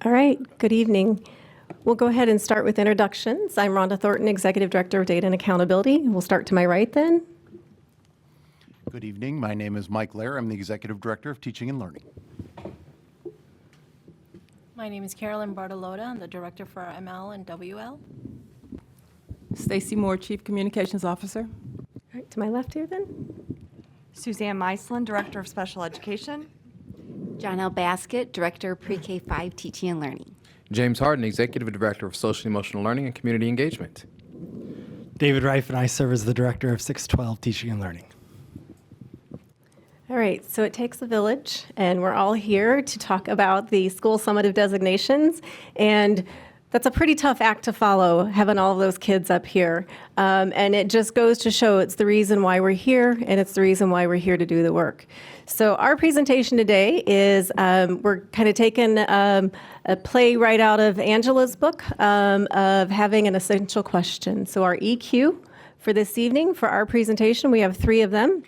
All right, good evening. We'll go ahead and start with introductions. I'm Rhonda Thornton, Executive Director of Data and Accountability. We'll start to my right then. Good evening. My name is Mike Lair. I'm the Executive Director of Teaching and Learning. My name is Carolyn Bartolotta. I'm the Director for ML and WL. Stacy Moore, Chief Communications Officer. All right, to my left here then. Suzanne Meisland, Director of Special Education. John L. Baskett, Director of Pre-K-5 Teaching and Learning. James Harden, Executive Director of Social and Emotional Learning and Community Engagement. David Reif and I serve as the Director of 612 Teaching and Learning. All right, so it takes a village, and we're all here to talk about the school summative designations, and that's a pretty tough act to follow, having all of those kids up here. And it just goes to show it's the reason why we're here, and it's the reason why we're here to do the work. So our presentation today is we're kind of taking a play right out of Angela's book of having an essential question. So our EQ for this evening, for our presentation, we have 3 of them.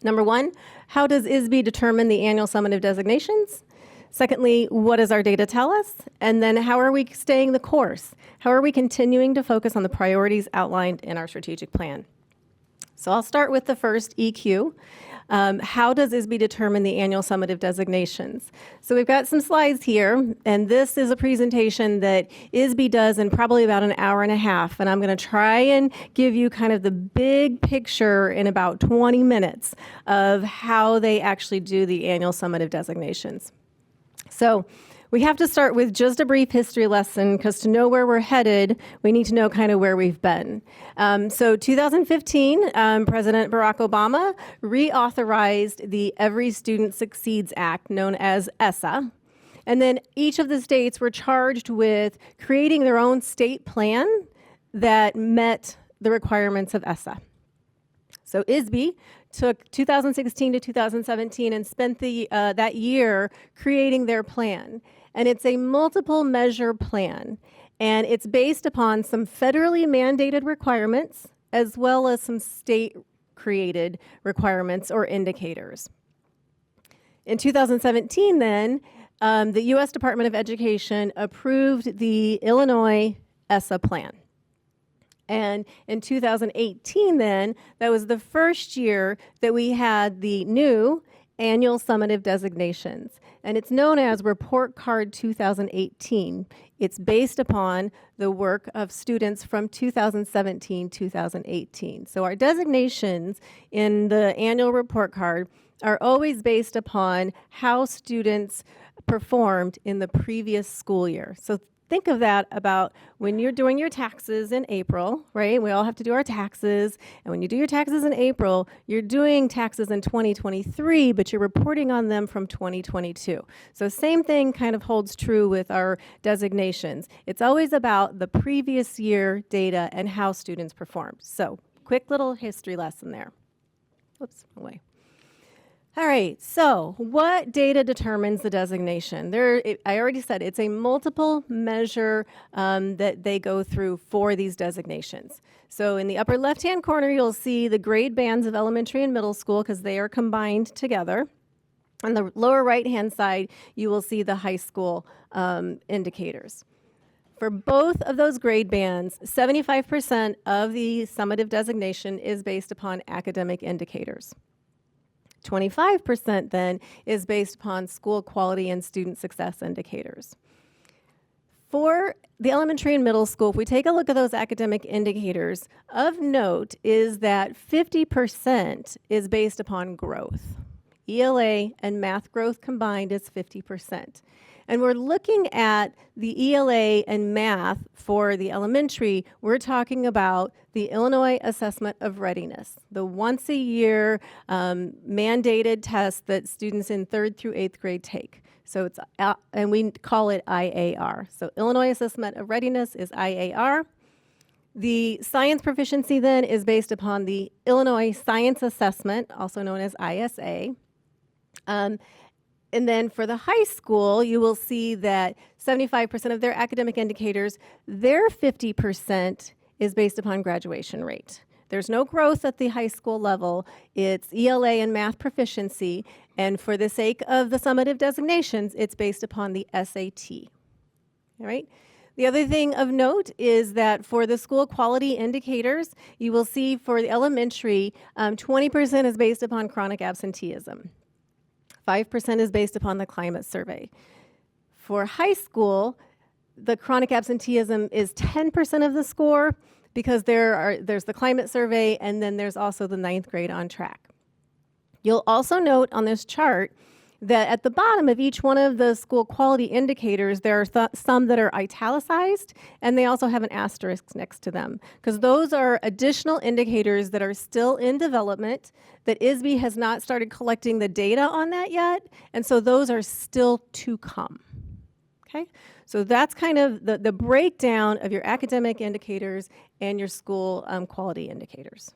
Number 1, how does ISB determine the annual summative designations? Secondly, what does our data tell us? And then how are we staying the course? How are we continuing to focus on the priorities outlined in our strategic plan? So I'll start with the first, EQ. How does ISB determine the annual summative designations? So we've got some slides here, and this is a presentation that ISB does in probably about an hour and a half, and I'm going to try and give you kind of the big picture in about 20 minutes of how they actually do the annual summative designations. So we have to start with just a brief history lesson, because to know where we're headed, we need to know kind of where we've been. So 2015, President Barack Obama reauthorized the Every Student Succeeds Act, known as ESSA. And then each of the states were charged with creating their own state plan that met the requirements of ESSA. So ISB took 2016 to 2017 and spent that year creating their plan. And it's a multiple measure plan. And it's based upon some federally mandated requirements as well as some state created requirements or indicators. In 2017 then, the U.S. Department of Education approved the Illinois ESSA plan. And in 2018 then, that was the first year that we had the new annual summative designations. And it's known as Report Card 2018. It's based upon the work of students from 2017-2018. So our designations in the annual report card are always based upon how students performed in the previous school year. So think of that about when you're doing your taxes in April, right? We all have to do our taxes. And when you do your taxes in April, you're doing taxes in 2023, but you're reporting on them from 2022. So same thing kind of holds true with our designations. It's always about the previous year data and how students performed. So quick little history lesson there. Whoops, wrong way. All right, so what data determines the designation? I already said it's a multiple measure that they go through for these designations. So in the upper left-hand corner, you'll see the grade bands of elementary and middle school because they are combined together. On the lower right-hand side, you will see the high school indicators. For both of those grade bands, 75% of the summative designation is based upon academic indicators. 25% then is based upon school quality and student success indicators. For the elementary and middle school, if we take a look at those academic indicators, of note is that 50% is based upon growth. ELA and math growth combined is 50%. And we're looking at the ELA and math for the elementary. We're talking about the Illinois Assessment of Readiness, the once-a-year mandated test that students in 3rd through 8th grade take. So it's, and we call it IAR. So Illinois Assessment of Readiness is IAR. The science proficiency then is based upon the Illinois Science Assessment, also known as ISA. And then for the high school, you will see that 75% of their academic indicators, their 50% is based upon graduation rate. There's no growth at the high school level. It's ELA and math proficiency. And for the sake of the summative designations, it's based upon the SAT. All right. The other thing of note is that for the school quality indicators, you will see for the elementary, 20% is based upon chronic absenteeism. 5% is based upon the climate survey. For high school, the chronic absenteeism is 10% of the score because there's the climate survey, and then there's also the 9th grade on track. You'll also note on this chart that at the bottom of each one of the school quality indicators, there are some that are italicized, and they also have an asterisk next to them, because those are additional indicators that are still in development, that ISB has not started collecting the data on that yet, and so those are still to come. Okay? So that's kind of the breakdown of your academic indicators and your school quality indicators.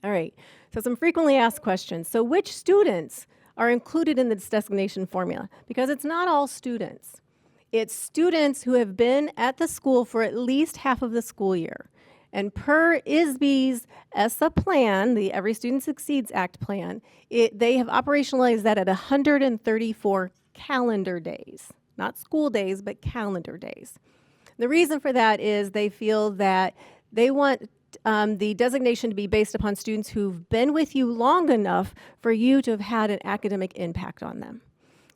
All right, so some frequently asked questions. So which students are included in this designation formula? Because it's not all students. It's students who have been at the school for at least half of the school year. And per ISB's ESSA plan, the Every Student Succeeds Act plan, they have operationalized that at 134 calendar days. Not school days, but calendar days. The reason for that is they feel that they want the designation to be based upon students who've been with you long enough for you to have had an academic impact on them.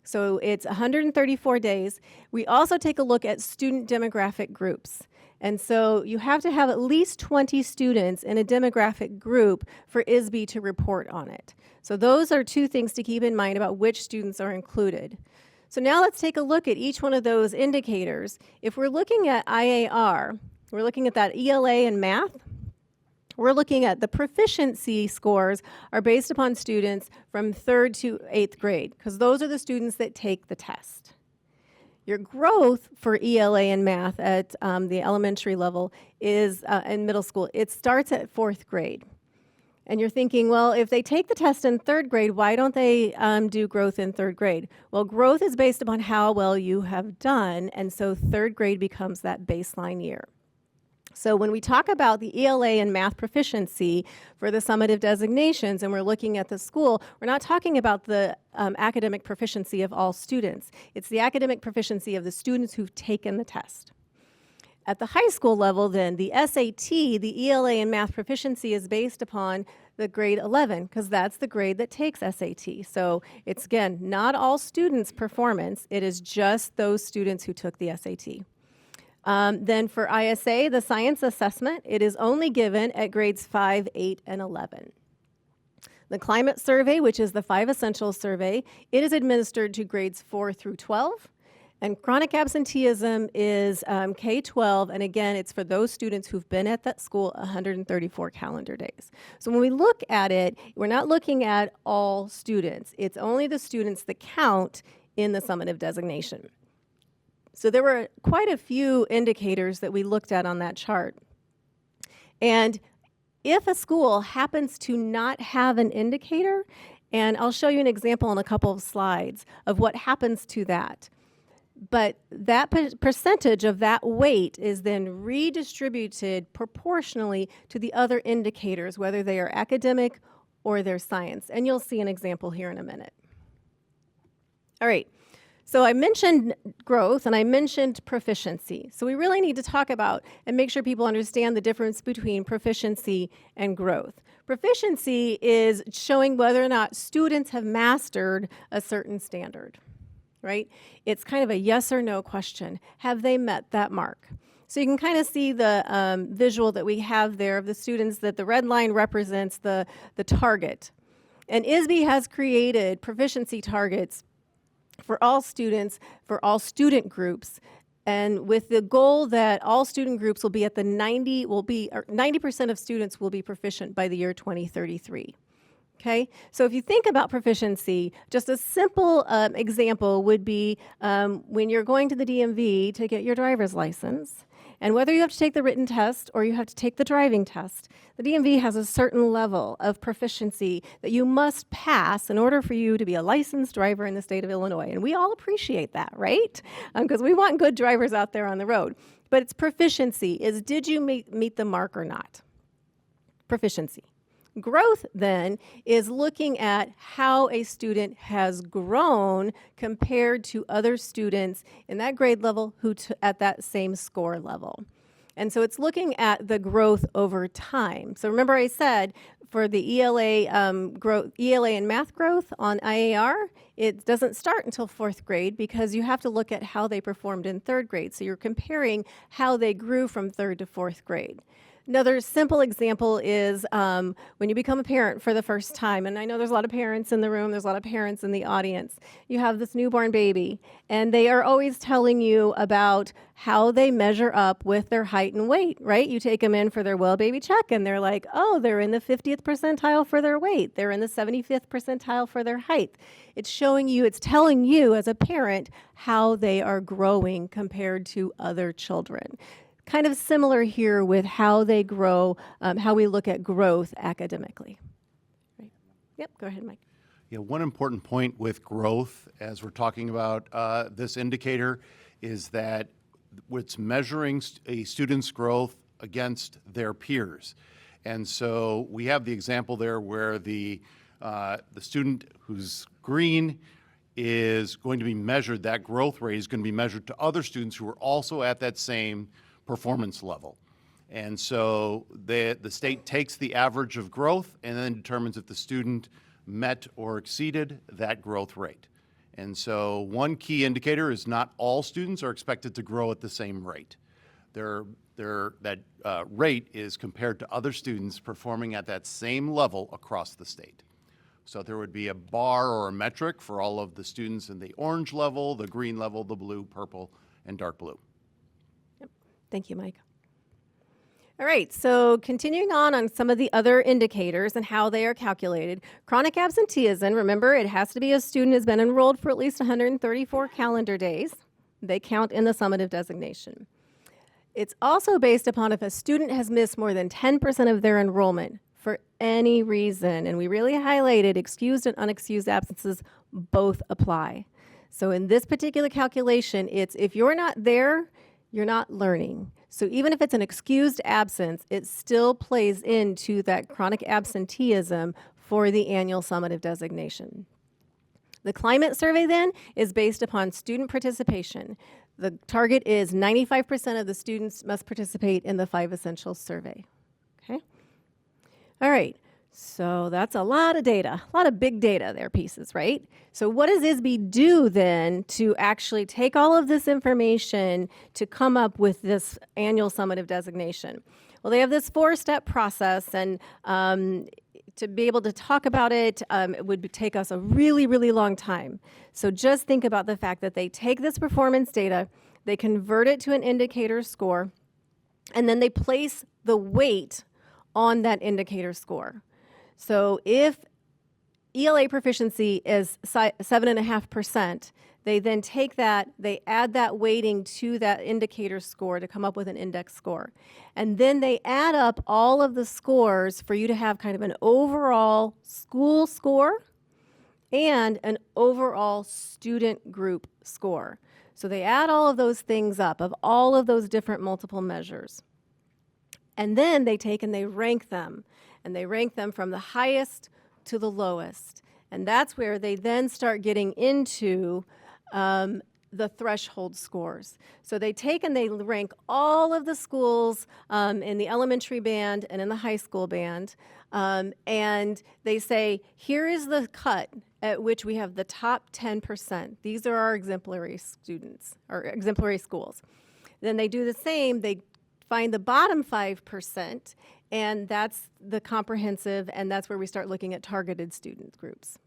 So it's 134 days. We also take a look at student demographic groups. And so you have to have at least 20 students in a demographic group for ISB to report on it. So those are two things to keep in mind about which students are included. So now let's take a look at each one of those indicators. If we're looking at IAR, we're looking at that ELA and math. We're looking at the proficiency scores are based upon students from 3rd to 8th grade, because those are the students that take the test. Your growth for ELA and math at the elementary level is in middle school. It starts at 4th grade. And you're thinking, well, if they take the test in 3rd grade, why don't they do growth in 3rd grade? Well, growth is based upon how well you have done, and so 3rd grade becomes that baseline year. So when we talk about the ELA and math proficiency for the summative designations and we're looking at the school, we're not talking about the academic proficiency of all students. It's the academic proficiency of the students who've taken the test. At the high school level then, the SAT, the ELA and math proficiency is based upon the grade 11 because that's the grade that takes SAT. So it's, again, not all students' performance. It is just those students who took the SAT. Then for ISA, the science assessment, it is only given at grades 5, 8, and 11. The climate survey, which is the 5 essentials survey, it is administered to grades 4 through 12. And chronic absenteeism is K-12, and again, it's for those students who've been at that school 134 calendar days. So when we look at it, we're not looking at all students. It's only the students that count in the summative designation. So there were quite a few indicators that we looked at on that chart. And if a school happens to not have an indicator, and I'll show you an example in a couple of slides of what happens to that, but that percentage of that weight is then redistributed proportionally to the other indicators, whether they are academic or they're science. And you'll see an example here in a minute. All right. So I mentioned growth and I mentioned proficiency. So we really need to talk about and make sure people understand the difference between proficiency and growth. Proficiency is showing whether or not students have mastered a certain standard, right? It's kind of a yes or no question. Have they met that mark? So you can kind of see the visual that we have there of the students that the red line represents the target. And ISB has created proficiency targets for all students, for all student groups, and with the goal that all student groups will be at the 90% of students will be proficient by the year 2033. Okay, so if you think about proficiency, just a simple example would be when you're going to the DMV to get your driver's license, and whether you have to take the written test or you have to take the driving test, the DMV has a certain level of proficiency that you must pass in order for you to be a licensed driver in the state of Illinois. And we all appreciate that, right? Because we want good drivers out there on the road. But it's proficiency, is did you meet the mark or not? Proficiency. Growth then is looking at how a student has grown compared to other students in that grade level who at that same score level. And so it's looking at the growth over time. So remember I said for the ELA and math growth on IAR, it doesn't start until 4th grade because you have to look at how they performed in 3rd grade. So you're comparing how they grew from 3rd to 4th grade. Another simple example is when you become a parent for the first time, and I know there's a lot of parents in the room, there's a lot of parents in the audience. You have this newborn baby, and they are always telling you about how they measure up with their height and weight, right? You take them in for their well baby check, and they're like, oh, they're in the 50th percentile for their weight. They're in the 75th percentile for their height. It's showing you, it's telling you as a parent how they are growing compared to other children. Kind of similar here with how they grow, how we look at growth academically. Right. Yep, go ahead, Mike. Yeah, one important point with growth, as we're talking about this indicator, is that it's measuring a student's growth against their peers. And so we have the example there where the student who's green is going to be measured, that growth rate is going to be measured to other students who are also at that same performance level. And so the state takes the average of growth and then determines if the student met or exceeded that growth rate. And so one key indicator is not all students are expected to grow at the same rate. That rate is compared to other students performing at that same level across the state. So there would be a bar or a metric for all of the students in the orange level, the green level, the blue, purple, and dark blue. Thank you, Mike. All right, so continuing on some of the other indicators and how they are calculated. Chronic absenteeism, remember, it has to be a student has been enrolled for at least 134 calendar days. They count in the summative designation. It's also based upon if a student has missed more than 10% of their enrollment for any reason, and we really highlighted excused and unexcused absences both apply. So in this particular calculation, it's if you're not there, you're not learning. So even if it's an excused absence, it still plays into that chronic absenteeism for the annual summative designation. The climate survey then is based upon student participation. The target is 95% of the students must participate in the 5 Essentials survey. Okay? All right. So that's a lot of data, a lot of big data there pieces, right? So what does ISB do then to actually take all of this information to come up with this annual summative designation? Well, they have this 4-step process, and to be able to talk about it, it would take us a really, really long time. So just think about the fact that they take this performance data, they convert it to an indicator score, and then they place the weight on that indicator score. So if ELA proficiency is 7.5%, they then take that, they add that weighting to that indicator score to come up with an index score. And then they add up all of the scores for you to have kind of an overall school score and an overall student group score. So they add all of those things up of all of those different multiple measures. And then they take and they rank them. And they rank them from the highest to the lowest. And that's where they then start getting into the threshold scores. So they take and they rank all of the schools in the elementary band and in the high school band. And they say, here is the cut at which we have the top 10%. These are our exemplary students, or exemplary schools. Then they do the same. They find the bottom 5%, and that's the comprehensive, and that's where we start looking at targeted student groups,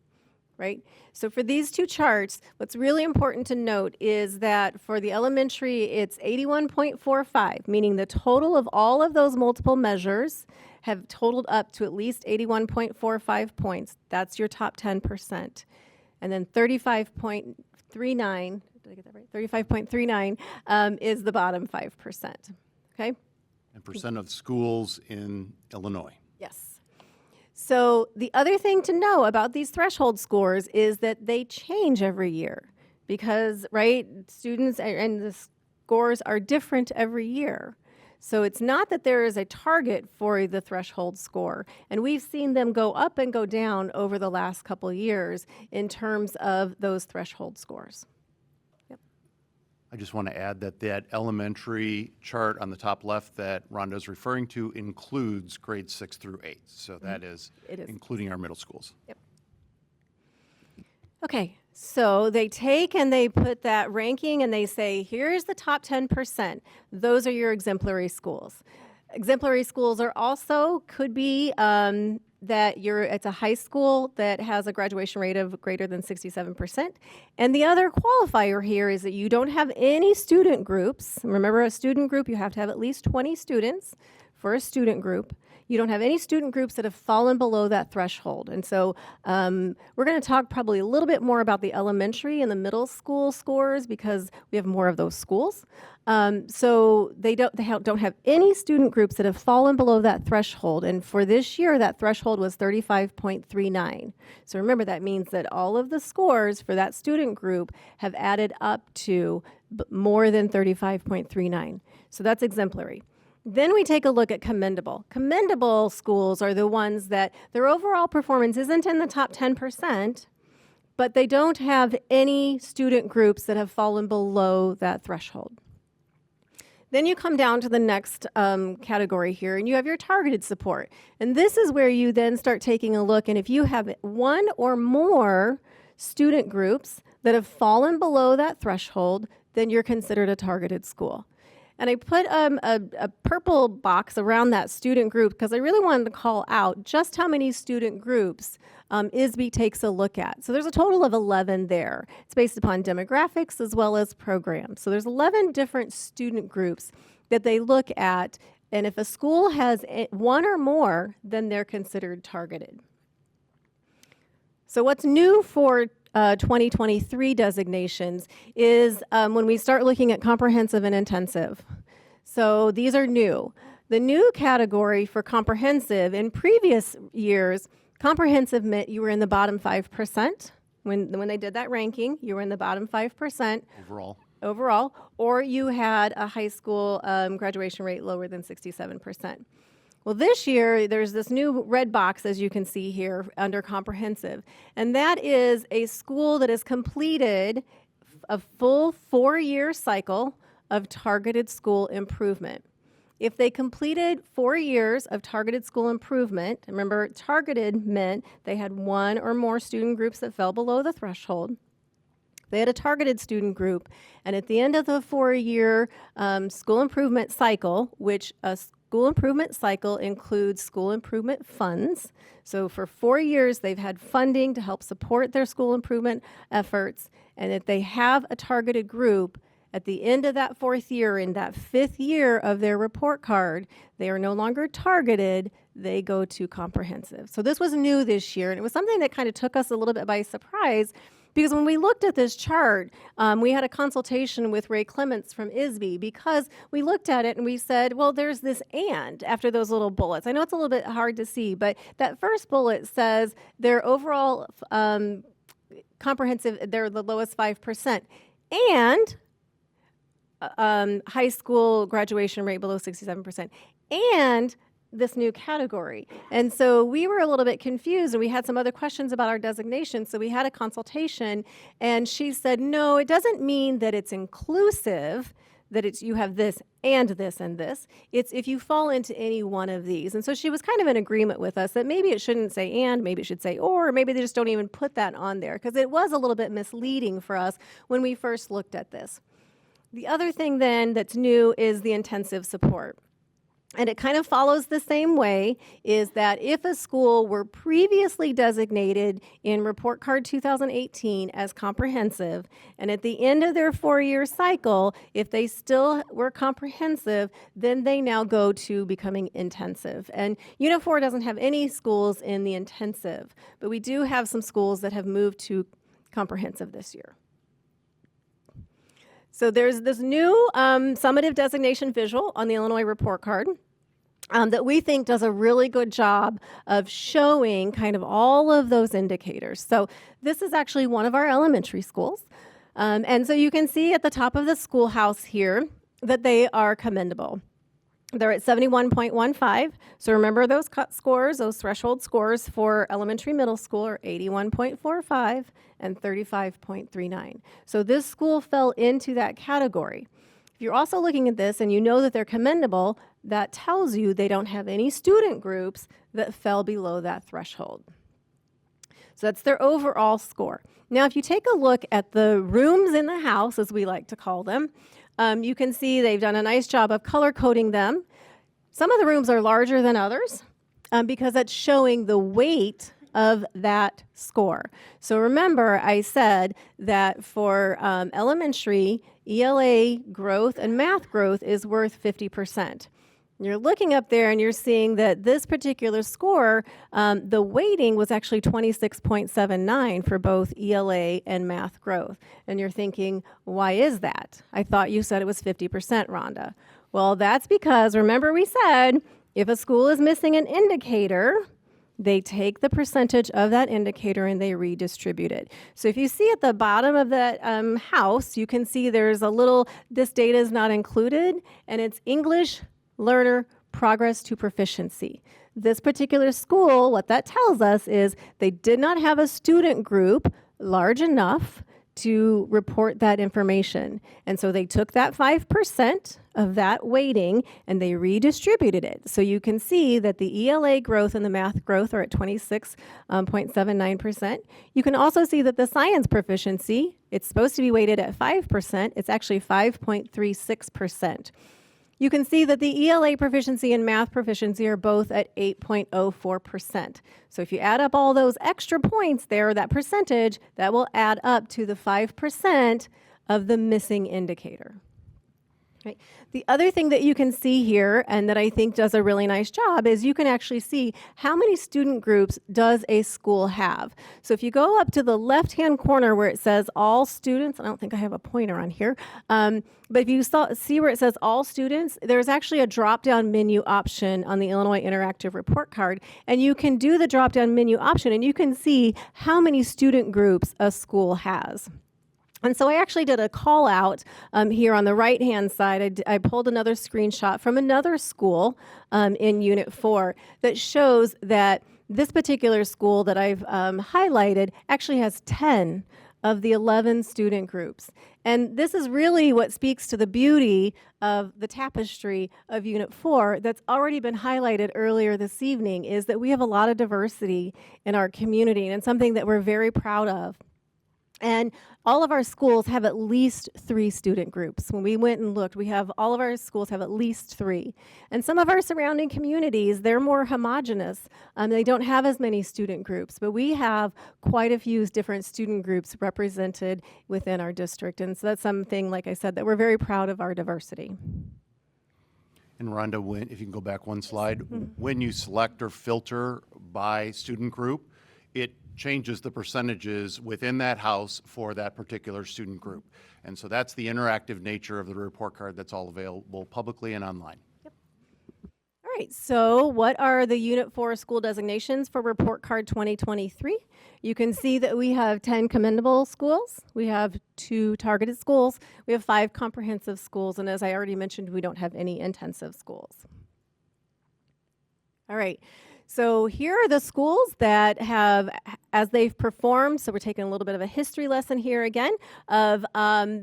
right? So for these two charts, what's really important to note is that for the elementary, it's 81.45, meaning the total of all of those multiple measures have totaled up to at least 81.45 points. That's your top 10%. And then 35.39, did I get that right? 35.39 is the bottom 5%. Okay? And percent of schools in Illinois. Yes. So the other thing to know about these threshold scores is that they change every year because, right, students and the scores are different every year. So it's not that there is a target for the threshold score. And we've seen them go up and go down over the last couple years in terms of those threshold scores. I just want to add that that elementary chart on the top left that Rhonda is referring to includes grades 6 through 8. So that is, It is. including our middle schools. Okay, so they take and they put that ranking and they say, here's the top 10%. Those are your exemplary schools. Exemplary schools are also, could be that it's a high school that has a graduation rate of greater than 67%. And the other qualifier here is that you don't have any student groups. Remember, a student group, you have to have at least 20 students for a student group. You don't have any student groups that have fallen below that threshold. And so we're going to talk probably a little bit more about the elementary and the middle school scores because we have more of those schools. So they don't have any student groups that have fallen below that threshold. And for this year, that threshold was 35.39. So remember, that means that all of the scores for that student group have added up to more than 35.39. So that's exemplary. Then we take a look at commendable. Commendable schools are the ones that their overall performance isn't in the top 10%, but they don't have any student groups that have fallen below that threshold. Then you come down to the next category here, and you have your targeted support. And this is where you then start taking a look, and if you have one or more student groups that have fallen below that threshold, then you're considered a targeted school. And I put a purple box around that student group because I really wanted to call out just how many student groups ISB takes a look at. So there's a total of 11 there. It's based upon demographics as well as programs. So there's 11 different student groups that they look at. And if a school has one or more, then they're considered targeted. So what's new for 2023 designations is when we start looking at comprehensive and intensive. So these are new. The new category for comprehensive in previous years, comprehensive meant you were in the bottom 5%. When they did that ranking, you were in the bottom 5% overall, or you had a high school graduation rate lower than 67%. Well, this year, there's this new red box, as you can see here, under comprehensive. And that is a school that has completed a full 4-year cycle of targeted school improvement. If they completed 4 years of targeted school improvement, remember, targeted meant they had one or more student groups that fell below the threshold. They had a targeted student group. And at the end of the 4-year school improvement cycle, which a school improvement cycle includes school improvement funds. So for 4 years, they've had funding to help support their school improvement efforts. And if they have a targeted group, at the end of that 4th year, in that 5th year of their report card, they are no longer targeted, they go to comprehensive. So this was new this year, and it was something that kind of took us a little bit by surprise. Because when we looked at this chart, we had a consultation with Ray Clements from ISB because we looked at it and we said, well, there's this and after those little bullets. I know it's a little bit hard to see, but that first bullet says their overall comprehensive, they're the lowest 5%. And high school graduation rate below 67%. And this new category. And so we were a little bit confused and we had some other questions about our designation. So we had a consultation and she said, no, it doesn't mean that it's inclusive, that it's you have this and this and this. It's if you fall into any one of these. And so she was kind of in agreement with us that maybe it shouldn't say and, maybe it should say or maybe they just don't even put that on there because it was a little bit misleading for us when we first looked at this. The other thing then that's new is the intensive support. And it kind of follows the same way, is that if a school were previously designated in Report Card 2018 as comprehensive, and at the end of their 4-year cycle, if they still were comprehensive, then they now go to becoming intensive. And Unit 4 doesn't have any schools in the intensive, but we do have some schools that have moved to comprehensive this year. So there's this new summative designation visual on the Illinois report card that we think does a really good job of showing kind of all of those indicators. So this is actually one of our elementary schools. And so you can see at the top of the schoolhouse here that they are commendable. They're at 71.15. So remember those cut scores, those threshold scores for elementary middle school are 81.45 and 35.39. So this school fell into that category. If you're also looking at this and you know that they're commendable, that tells you they don't have any student groups that fell below that threshold. So that's their overall score. Now, if you take a look at the rooms in the house, as we like to call them, you can see they've done a nice job of color coding them. Some of the rooms are larger than others because that's showing the weight of that score. So remember, I said that for elementary, ELA growth and math growth is worth 50%. You're looking up there and you're seeing that this particular score, the weighting was actually 26.79 for both ELA and math growth. And you're thinking, why is that? I thought you said it was 50%, Rhonda. Well, that's because, remember we said, if a school is missing an indicator, they take the percentage of that indicator and they redistribute it. So if you see at the bottom of that house, you can see there's a little, this data is not included, and it's English learner progress to proficiency. This particular school, what that tells us is they did not have a student group large enough to report that information. And so they took that 5% of that weighting and they redistributed it. So you can see that the ELA growth and the math growth are at 26.79%. You can also see that the science proficiency, it's supposed to be weighted at 5%. It's actually 5.36%. You can see that the ELA proficiency and math proficiency are both at 8.04%. So if you add up all those extra points there, that percentage, that will add up to the 5% of the missing indicator. Right. The other thing that you can see here, and that I think does a really nice job, is you can actually see how many student groups does a school have. So if you go up to the left-hand corner where it says all students, I don't think I have a pointer on here, but if you see where it says all students, there's actually a drop-down menu option on the Illinois Interactive Report Card, and you can do the drop-down menu option, and you can see how many student groups a school has. And so I actually did a call out here on the right-hand side. I pulled another screenshot from another school in Unit 4 that shows that this particular school that I've highlighted actually has 10 of the 11 student groups. And this is really what speaks to the beauty of the tapestry of Unit 4 that's already been highlighted earlier this evening, is that we have a lot of diversity in our community, and it's something that we're very proud of. And all of our schools have at least 3 student groups. When we went and looked, all of our schools have at least 3. And some of our surrounding communities, they're more homogenous. They don't have as many student groups, but we have quite a few different student groups represented within our district. And so that's something, like I said, that we're very proud of our diversity. And Rhonda, if you can go back one slide, when you select or filter by student group, it changes the percentages within that house for that particular student group. And so that's the interactive nature of the report card that's all available publicly and online. Yep. All right, so what are the Unit 4 school designations for Report Card 2023? You can see that we have 10 commendable schools, we have 2 targeted schools, we have 5 comprehensive schools, and as I already mentioned, we don't have any intensive schools. All right. So here are the schools that have, as they've performed, so we're taking a little bit of a history lesson here again, of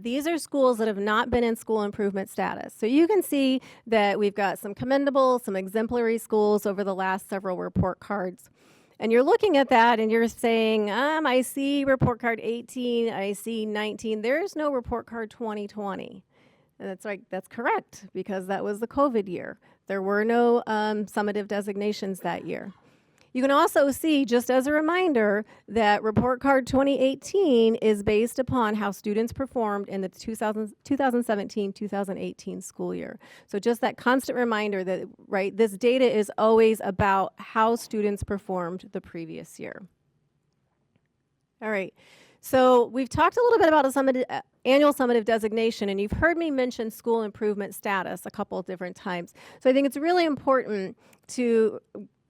these are schools that have not been in school improvement status. So you can see that we've got some commendable, some exemplary schools over the last several report cards. And you're looking at that and you're saying, I see report card 18, I see 19, there's no report card 2020. And that's right, that's correct, because that was the COVID year. There were no summative designations that year. You can also see, just as a reminder, that Report Card 2018 is based upon how students performed in the 2017-2018 school year. So just that constant reminder that, right, this data is always about how students performed the previous year. All right. So we've talked a little bit about a annual summative designation, and you've heard me mention school improvement status a couple of different times. So I think it's really important to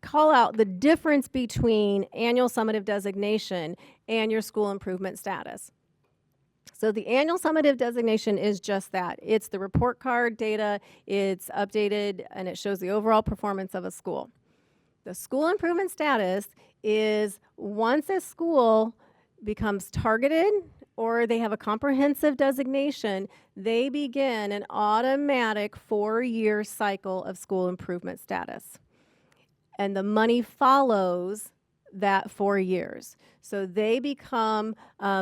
call out the difference between annual summative designation and your school improvement status. So the annual summative designation is just that. It's the report card data, it's updated, and it shows the overall performance of a school. The school improvement status is once a school becomes targeted or they have a comprehensive designation, they begin an automatic 4-year cycle of school improvement status. And the money follows that 4 years. So they become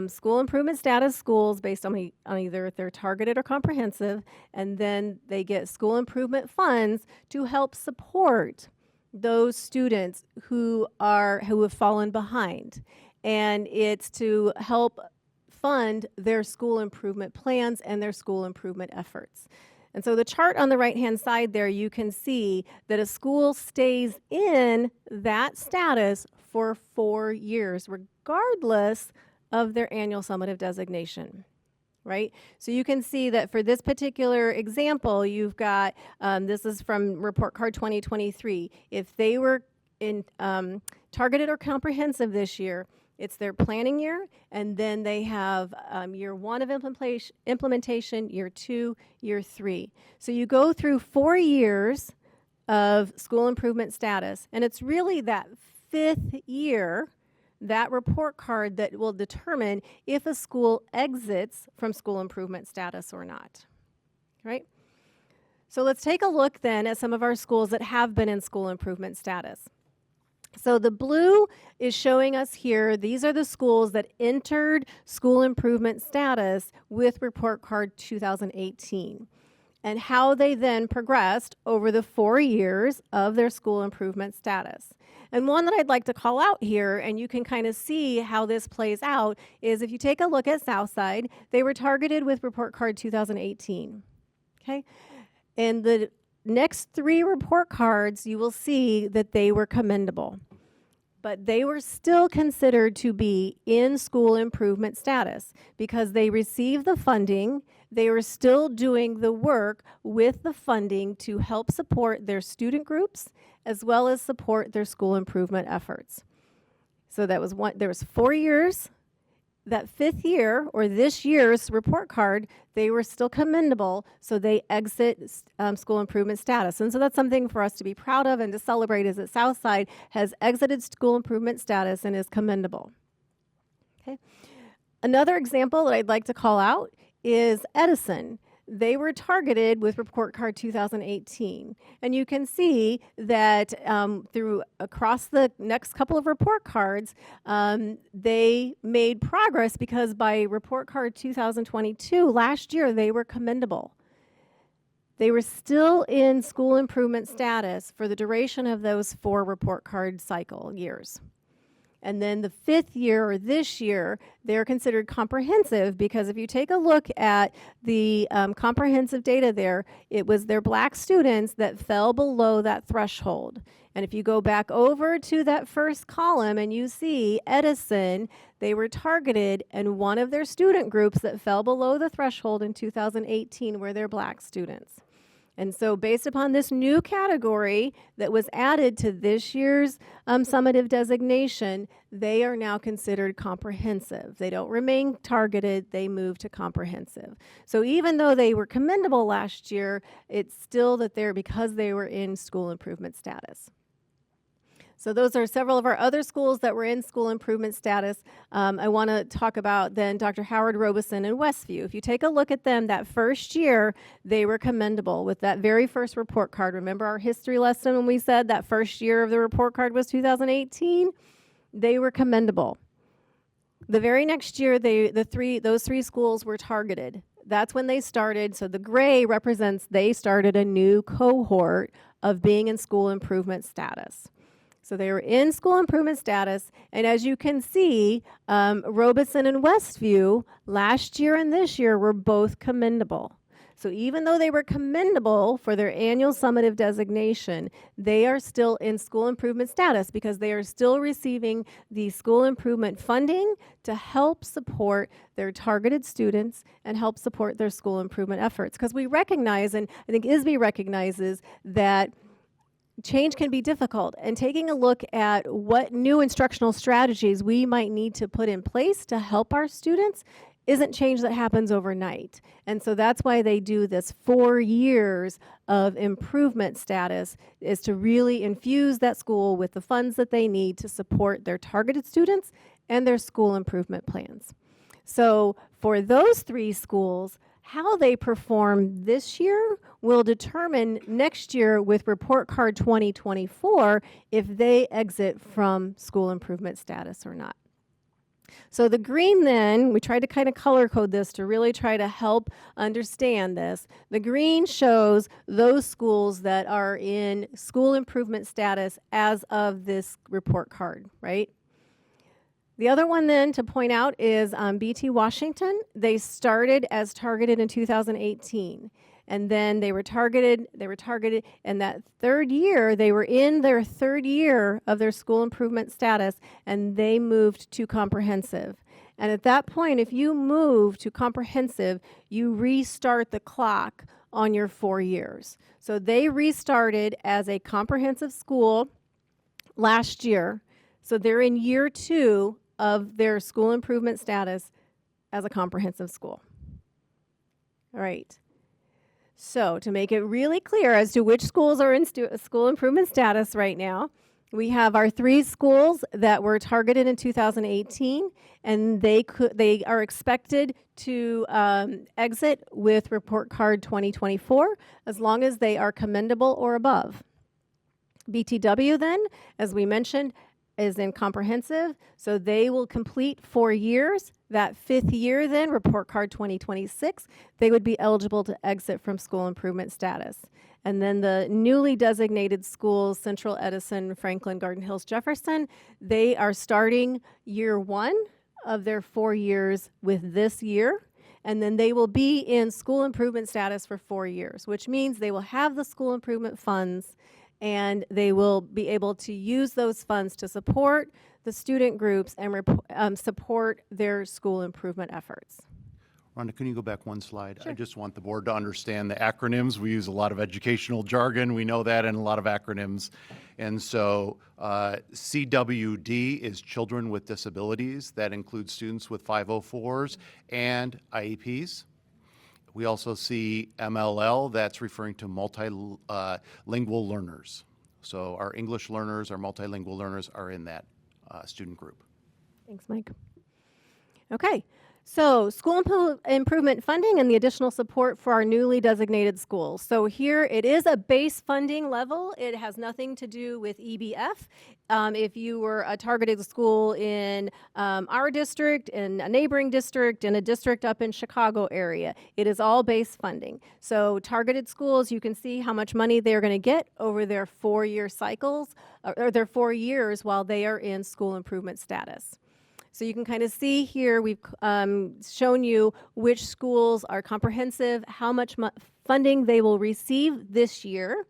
school improvement status schools based on either if they're targeted or comprehensive, and then they get school improvement funds to help support those students who have fallen behind. And it's to help fund their school improvement plans and their school improvement efforts. And so the chart on the right-hand side there, you can see that a school stays in that status for 4 years, regardless of their annual summative designation, right? So you can see that for this particular example, you've got, this is from Report Card 2023. If they were in targeted or comprehensive this year, it's their planning year, and then they have year 1 of implementation, year 2, year 3. So you go through 4 years of school improvement status, and it's really that 5th year, that report card, that will determine if a school exits from school improvement status or not, right? So let's take a look then at some of our schools that have been in school improvement status. So the blue is showing us here, these are the schools that entered school improvement status with report card 2018 and how they then progressed over the 4 years of their school improvement status. And one that I'd like to call out here, and you can kind of see how this plays out, is if you take a look at Southside, they were targeted with report card 2018, okay? And the next 3 report cards, you will see that they were commendable. But they were still considered to be in school improvement status because they received the funding. They were still doing the work with the funding to help support their student groups as well as support their school improvement efforts. So that was there was 4 years. That 5th year, or this year's report card, they were still commendable, so they exit school improvement status. And so that's something for us to be proud of and to celebrate, is that Southside has exited school improvement status and is commendable. Okay. Another example that I'd like to call out is Edison. They were targeted with report card 2018. And you can see that across the next couple of report cards, they made progress because by report card 2022, last year, they were commendable. They were still in school improvement status for the duration of those 4 report card cycle years. And then the 5th year, or this year, they're considered comprehensive because if you take a look at the comprehensive data there, it was their Black students that fell below that threshold. And if you go back over to that first column and you see Edison, they were targeted, and one of their student groups that fell below the threshold in 2018 were their Black students. And so based upon this new category that was added to this year's summative designation, they are now considered comprehensive. They don't remain targeted, they move to comprehensive. So even though they were commendable last year, it's still that they're, because they were in school improvement status. So those are several of our other schools that were in school improvement status. I want to talk about then Dr. Howard Robeson and Westview. If you take a look at them, that first year, they were commendable with that very first report card. Remember our history lesson when we said that first year of the report card was 2018? They were commendable. The very next year, those 3 schools were targeted. That's when they started. So the gray represents they started a new cohort of being in school improvement status. So they were in school improvement status, and as you can see, Robeson and Westview last year and this year were both commendable. So even though they were commendable for their annual summative designation, they are still in school improvement status because they are still receiving the school improvement funding to help support their targeted students and help support their school improvement efforts. Because we recognize, and I think ISB recognizes, that change can be difficult, and taking a look at what new instructional strategies we might need to put in place to help our students isn't change that happens overnight. And so that's why they do this 4 years of improvement status, is to really infuse that school with the funds that they need to support their targeted students and their school improvement plans. So for those 3 schools, how they perform this year will determine next year with report card 2024 if they exit from school improvement status or not. So the green then, we tried to kind of color code this to really try to help understand this. The green shows those schools that are in school improvement status as of this report card, right? The other one then to point out is BT Washington. They started as targeted in 2018. And then they were targeted, and that 3rd year, they were in their 3rd year of their school improvement status, and they moved to comprehensive. And at that point, if you move to comprehensive, you restart the clock on your 4 years. So they restarted as a comprehensive school last year. So they're in year 2 of their school improvement status as a comprehensive school. All right. So to make it really clear as to which schools are in school improvement status right now, we have our 3 schools that were targeted in 2018, and they are expected to exit with report card 2024 as long as they are commendable or above. BTW then, as we mentioned, is in comprehensive, so they will complete 4 years. That 5th year then, report card 2026, they would be eligible to exit from school improvement status. And then the newly designated schools, Central Edison, Franklin, Garden Hills, Jefferson, they are starting year 1 of their 4 years with this year. And then they will be in school improvement status for 4 years, which means they will have the school improvement funds, and they will be able to use those funds to support the student groups and support their school improvement efforts. Rhonda, can you go back one slide? Sure. I just want the board to understand the acronyms. We use a lot of educational jargon. We know that, and a lot of acronyms. And so CWD is Children with Disabilities. That includes students with 504s and IEPs. We also see MLL, that's referring to multilingual learners. So our English learners, our multilingual learners are in that student group. Thanks, Mike. Okay. So school improvement funding and the additional support for our newly designated schools. So here it is a base funding level. It has nothing to do with EBF. If you were a targeted school in our district, in a neighboring district, in a district up in Chicago area, it is all base funding. So targeted schools, you can see how much money they're going to get over their 4-year cycles, or their 4 years while they are in school improvement status. So you can kind of see here, we've shown you which schools are comprehensive, how much funding they will receive this year,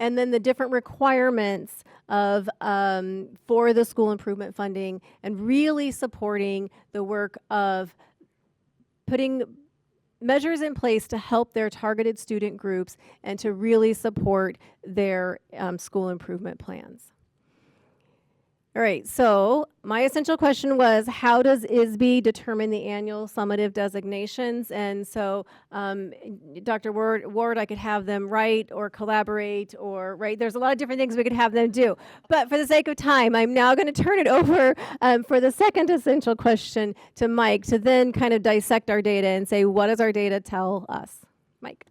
and then the different requirements of for the school improvement funding, and really supporting the work of putting measures in place to help their targeted student groups and to really support their school improvement plans. All right, so my essential question was, how does ISB determine the annual summative designations? And so Dr. Ward, I could have them write or collaborate or write. There's a lot of different things we could have them do. But for the sake of time, I'm now going to turn it over for the second essential question to Mike to then kind of dissect our data and say, what does our data tell us? Mike.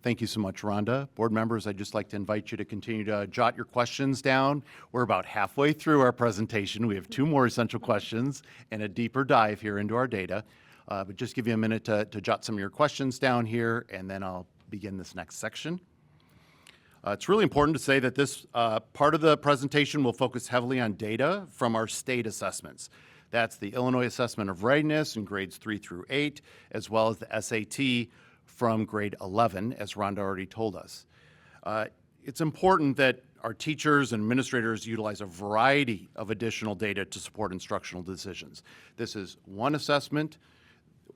Thank you so much, Rhonda. Board members, I'd just like to invite you to continue to jot your questions down. We're about halfway through our presentation. We have 2 more essential questions and a deeper dive here into our data. But just give you a minute to jot some of your questions down here, and then I'll begin this next section. It's really important to say that this part of the presentation will focus heavily on data from our state assessments. That's the Illinois Assessment of Readiness in grades 3 through 8, as well as the SAT from grade 11, as Rhonda already told us. It's important that our teachers and administrators utilize a variety of additional data to support instructional decisions. This is one assessment,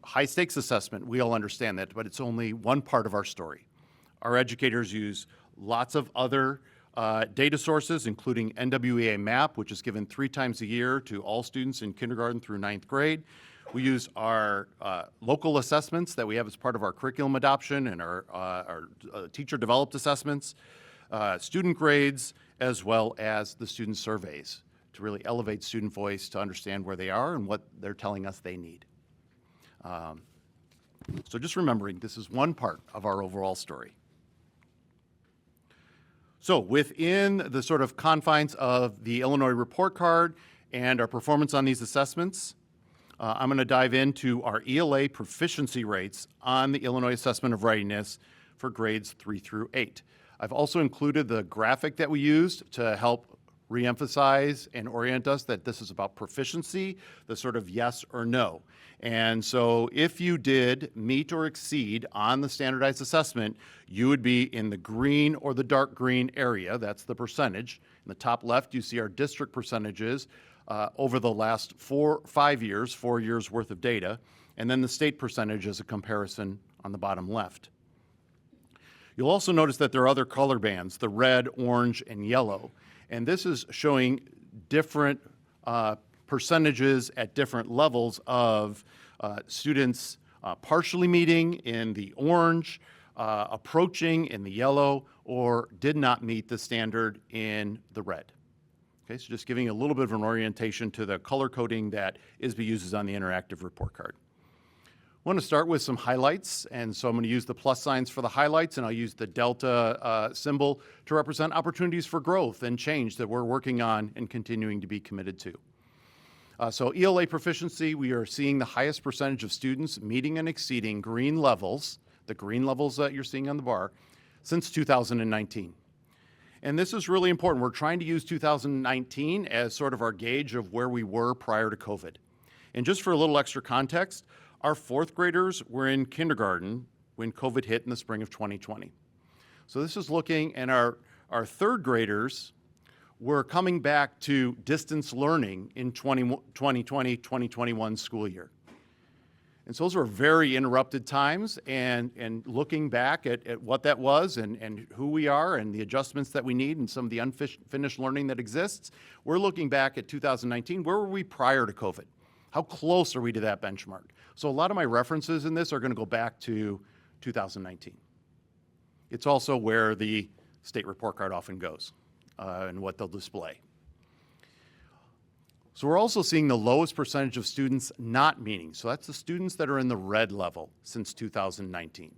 high-stakes assessment, we all understand that, but it's only one part of our story. Our educators use lots of other Data sources, including NWEA MAP, which is given 3 times a year to all students in kindergarten through 9th grade. We use our local assessments that we have as part of our curriculum adoption and our teacher-developed assessments, student grades, as well as the student surveys to really elevate student voice to understand where they are and what they're telling us they need. So just remembering, this is one part of our overall story. So within the sort of confines of the Illinois report card and our performance on these assessments, I'm going to dive into our ELA proficiency rates on the Illinois Assessment of Readiness for grades 3 through 8. I've also included the graphic that we used to help reemphasize and orient us that this is about proficiency, the sort of yes or no. And so if you did meet or exceed on the standardized assessment, you would be in the green or the dark green area. That's the percentage. In the top left, you see our district percentages over the last 5 years, 4 years worth of data. And then the state percentage is a comparison on the bottom left. You'll also notice that there are other color bands, the red, orange, and yellow. And this is showing different percentages at different levels of students partially meeting in the orange, approaching in the yellow, or did not meet the standard in the red. Okay, so just giving a little bit of an orientation to the color coding that ISBE uses on the interactive report card. I want to start with some highlights, and so I'm going to use the plus signs for the highlights, and I'll use the delta symbol to represent opportunities for growth and change that we're working on and continuing to be committed to. So ELA proficiency, we are seeing the highest percentage of students meeting and exceeding green levels, the green levels that you're seeing on the bar, since 2019. And this is really important. We're trying to use 2019 as sort of our gauge of where we were prior to COVID. And just for a little extra context, our 4th graders were in kindergarten when COVID hit in the spring of 2020. So this is looking, and our 3rd graders were coming back to distance learning in 2020-2021 school year. And so those were very interrupted times, and looking back at what that was and who we are and the adjustments that we need and some of the unfinished learning that exists, we're looking back at 2019. Where were we prior to COVID? How close are we to that benchmark? So a lot of my references in this are going to go back to 2019. It's also where the state report card often goes and what they'll display. So we're also seeing the lowest percentage of students not meeting. So that's the students that are in the red level since 2019.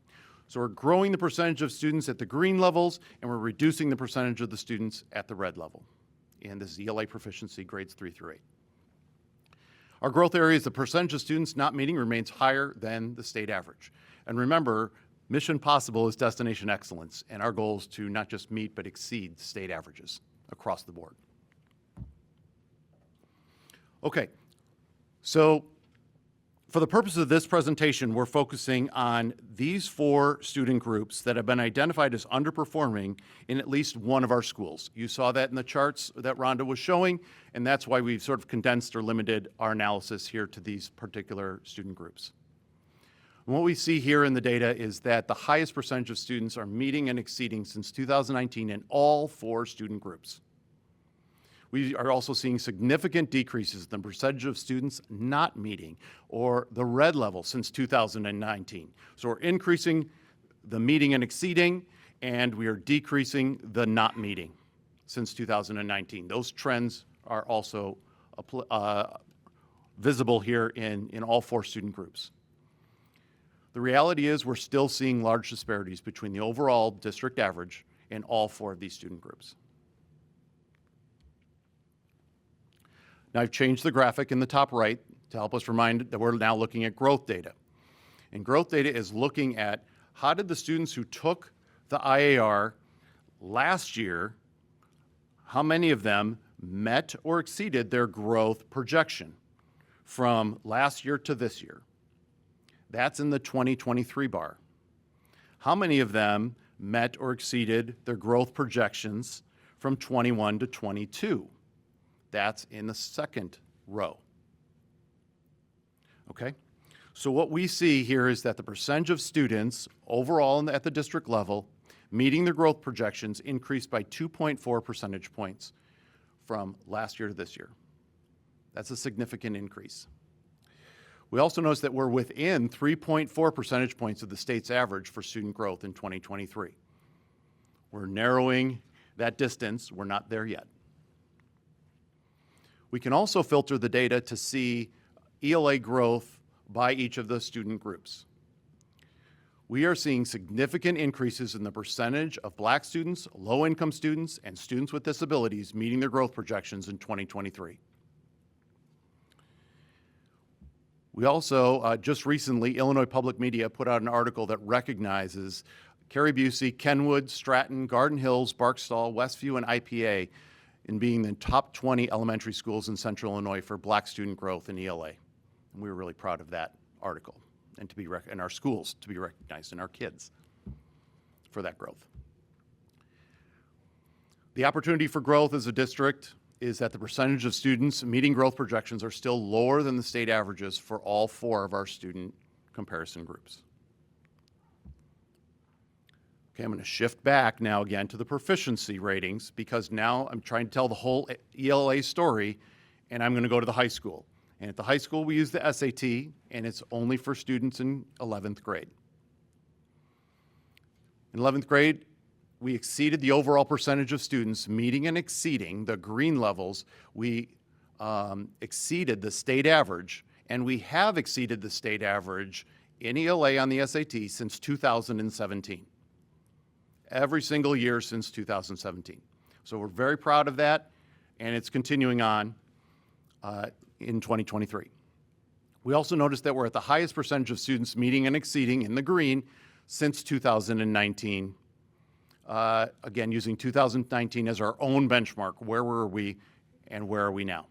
So we're growing the percentage of students at the green levels, and we're reducing the percentage of the students at the red level. And this is ELA proficiency grades 3 through 8. Our growth areas, the percentage of students not meeting remains higher than the state average. And remember, Mission Possible is destination excellence, and our goal is to not just meet but exceed state averages across the board. Okay, so for the purpose of this presentation, we're focusing on these 4 student groups that have been identified as underperforming in at least one of our schools. You saw that in the charts that Rhonda was showing, and that's why we've sort of condensed or limited our analysis here to these particular student groups. And what we see here in the data is that the highest percentage of students are meeting and exceeding since 2019 in all 4 student groups. We are also seeing significant decreases in the percentage of students not meeting, or the red level, since 2019. So we're increasing the meeting and exceeding, and we are decreasing the not meeting since 2019. Those trends are also visible here in all 4 student groups. The reality is we're still seeing large disparities between the overall district average and all 4 of these student groups. Now, I've changed the graphic in the top right to help us remind that we're now looking at growth data. And growth data is looking at how did the students who took the IAR last year, how many of them met or exceeded their growth projection from last year to this year. That's in the 2023 bar. How many of them met or exceeded their growth projections from 21 to 22? That's in the second row. Okay? So what we see here is that the percentage of students overall at the district level meeting their growth projections increased by 2.4 percentage points from last year to this year. That's a significant increase. We also notice that we're within 3.4 percentage points of the state's average for student growth in 2023. We're narrowing that distance. We're not there yet. We can also filter the data to see ELA growth by each of the student groups. We are seeing significant increases in the percentage of Black students, low-income students, and students with disabilities meeting their growth projections in 2023. We also, just recently, Illinois Public Media put out an article that recognizes Cary Busey, Kenwood, Stratton, Garden Hills, Barksdall, Westview, and IPA in being the top 20 elementary schools in Central Illinois for Black student growth in ELA. And we were really proud of that article and to be in our schools to be recognized, and our kids for that growth. The opportunity for growth as a district is that the percentage of students meeting growth projections are still lower than the state averages for all 4 of our student comparison groups. Okay, I'm going to shift back now again to the proficiency ratings because now I'm trying to tell the whole ELA story, and I'm going to go to the high school. And at the high school, we use the SAT, and it's only for students in 11th grade. In 11th grade, we exceeded the overall percentage of students meeting and exceeding the green levels. We exceeded the state average, and we have exceeded the state average in ELA on the SAT since 2017. Every single year since 2017. So we're very proud of that, and it's continuing on in 2023. We also noticed that we're at the highest percentage of students meeting and exceeding in the green since 2019. Again, using 2019 as our own benchmark. Where were we and where are we now?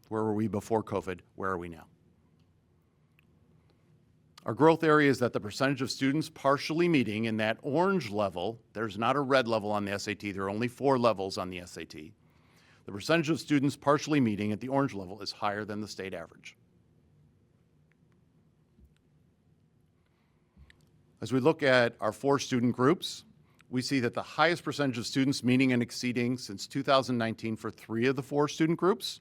Where were we before COVID? Where are we now? Our growth area is that the percentage of students partially meeting in that orange level, there's not a red level on the SAT, there are only 4 levels on the SAT. The percentage of students partially meeting at the orange level is higher than the state average. As we look at our 4 student groups, we see that the highest percentage of students meeting and exceeding since 2019 for 3 of the 4 student groups.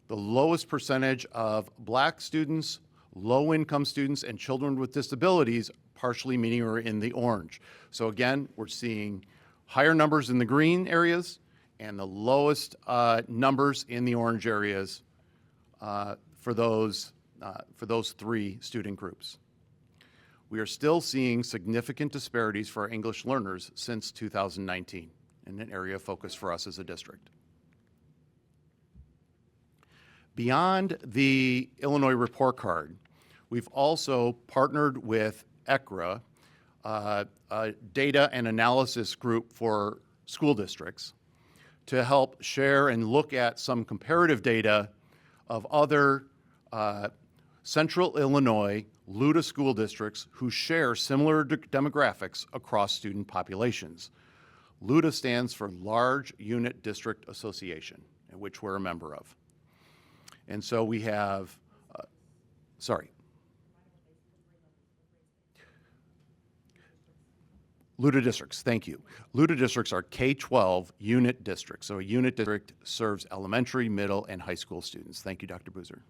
The lowest percentage of Black students, low-income students, and children with disabilities partially meeting or in the orange. So again, we're seeing higher numbers in the green areas and the lowest numbers in the orange areas for those 3 student groups. We are still seeing significant disparities for our English learners since 2019, and an area of focus for us as a district. Beyond the Illinois report card, we've also partnered with ECRA, a data and analysis group for school districts, to help share and look at some comparative data of other Central Illinois LUDA school districts who share similar demographics across student populations. LUDA stands for Large Unit District Association, which we're a member of. And so we have, LUDA districts, thank you. LUDA districts are K-12 unit districts. So a unit district serves elementary, middle, and high school students. Thank you, Dr. Boozer.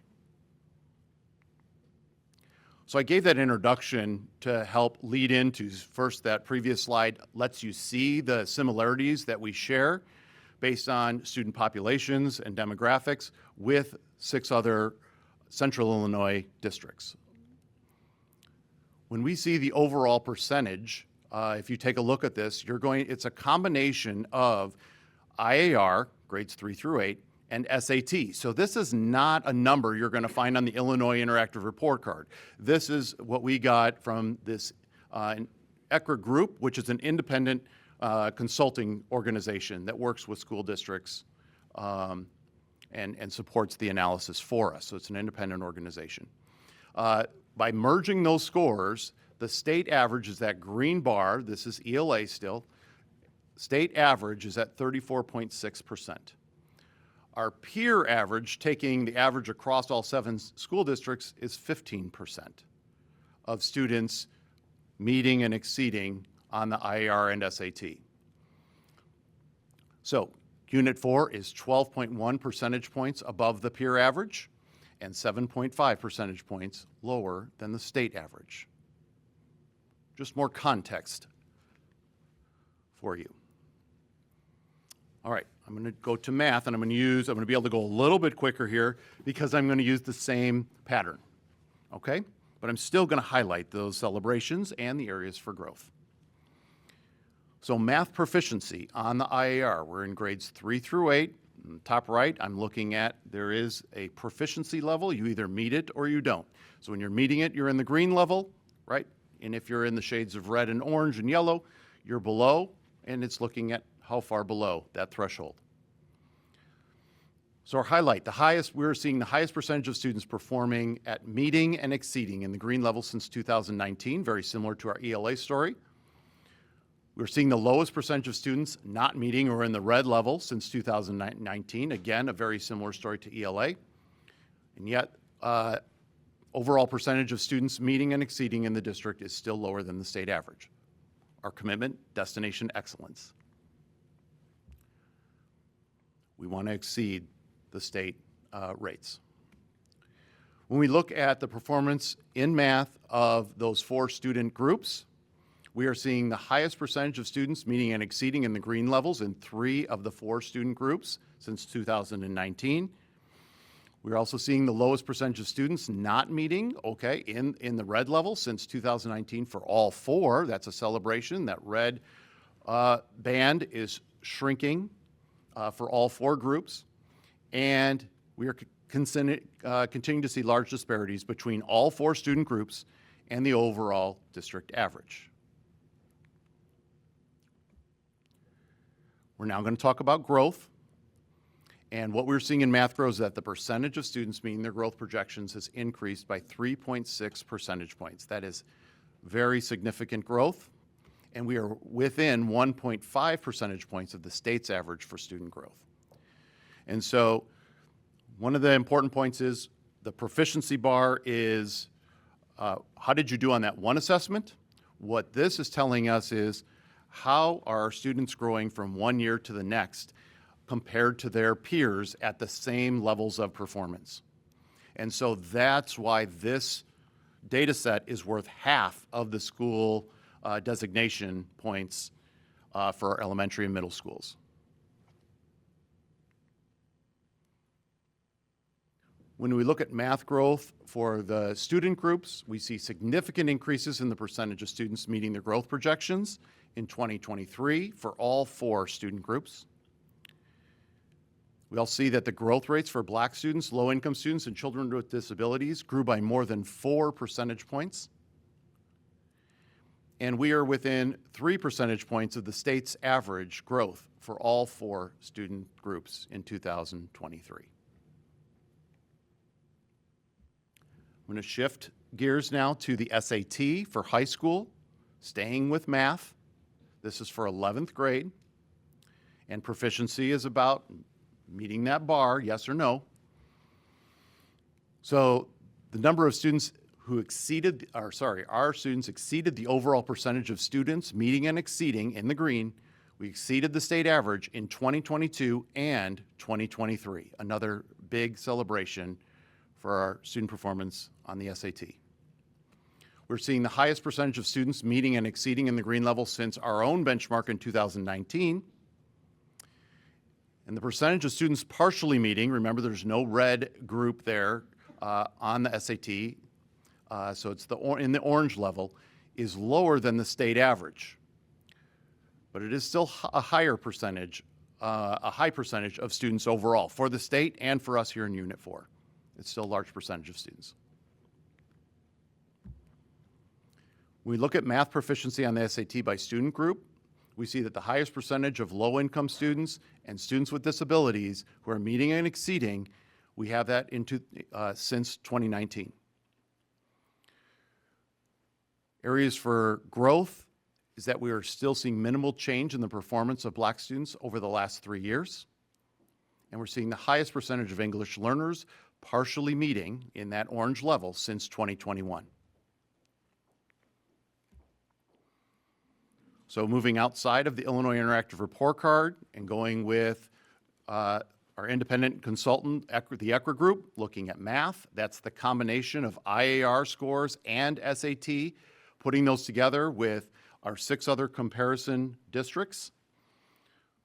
So I gave that introduction to help lead into, first, that previous slide lets you see the similarities that we share based on student populations and demographics with 6 other Central Illinois districts. When we see the overall percentage, if you take a look at this, it's a combination of IAR, grades 3 through 8, and SAT. So this is not a number you're going to find on the Illinois Interactive Report Card. This is what we got from this ECRA group, which is an independent consulting organization that works with school districts and supports the analysis for us. So it's an independent organization. By merging those scores, the state average is that green bar. This is ELA still. State average is at 34.6%. Our peer average, taking the average across all 7 school districts, is 15% of students meeting and exceeding on the IAR and SAT. So Unit 4 is 12.1 percentage points above the peer average and 7.5 percentage points lower than the state average. Just more context for you. All right, I'm going to go to math, and I'm going to be able to go a little bit quicker here because I'm going to use the same pattern, okay? But I'm still going to highlight those celebrations and the areas for growth. So math proficiency on the IAR, we're in grades 3 through 8. In the top right, I'm looking at there is a proficiency level. You either meet it or you don't. So when you're meeting it, you're in the green level, right? And if you're in the shades of red and orange and yellow, you're below, and it's looking at how far below that threshold. So our highlight, we're seeing the highest percentage of students performing at meeting and exceeding in the green level since 2019, very similar to our ELA story. We're seeing the lowest percentage of students not meeting or in the red level since 2019. Again, a very similar story to ELA. And yet, overall percentage of students meeting and exceeding in the district is still lower than the state average. Our commitment, destination excellence. We want to exceed the state rates. When we look at the performance in math of those 4 student groups, we are seeing the highest percentage of students meeting and exceeding in the green levels in 3 of the 4 student groups since 2019. We're also seeing the lowest percentage of students not meeting, okay, in the red level since 2019 for all 4. That's a celebration. That red band is shrinking for all 4 groups. And we are continuing to see large disparities between all 4 student groups and the overall district average. We're now going to talk about growth. And what we're seeing in math growth is that the percentage of students meeting their growth projections has increased by 3.6 percentage points. That is very significant growth. And we are within 1.5 percentage points of the state's average for student growth. And so one of the important points is the proficiency bar is how did you do on that one assessment? What this is telling us is how are our students growing from one year to the next compared to their peers at the same levels of performance. And so that's why this data set is worth half of the school designation points for our elementary and middle schools. When we look at math growth for the student groups, we see significant increases in the percentage of students meeting their growth projections in 2023 for all 4 student groups. We all see that the growth rates for Black students, low-income students, and children with disabilities grew by more than 4 percentage points. And we are within 3 percentage points of the state's average growth for all 4 student groups in 2023. I'm going to shift gears now to the SAT for high school, staying with math. This is for 11th grade, and proficiency is about meeting that bar, yes or no. So the number of students who our students exceeded the overall percentage of students meeting and exceeding in the green. We exceeded the state average in 2022 and 2023, another big celebration for our student performance on the SAT. We're seeing the highest percentage of students meeting and exceeding in the green level since our own benchmark in 2019. And the percentage of students partially meeting, remember there's no red group there on the SAT, so it's in the orange level, is lower than the state average. But it is still a high percentage of students overall for the state and for us here in Unit 4. It's still a large percentage of students. When we look at math proficiency on the SAT by student group, we see that the highest percentage of low-income students and students with disabilities who are meeting and exceeding, we have that since 2019. Areas for growth is that we are still seeing minimal change in the performance of Black students over the last 3 years. And we're seeing the highest percentage of English learners partially meeting in that orange level since 2021. So moving outside of the Illinois Interactive Report Card and going with our independent consultant, the ECRA group, looking at math. That's the combination of IAR scores and SAT, putting those together with our 6 other comparison districts.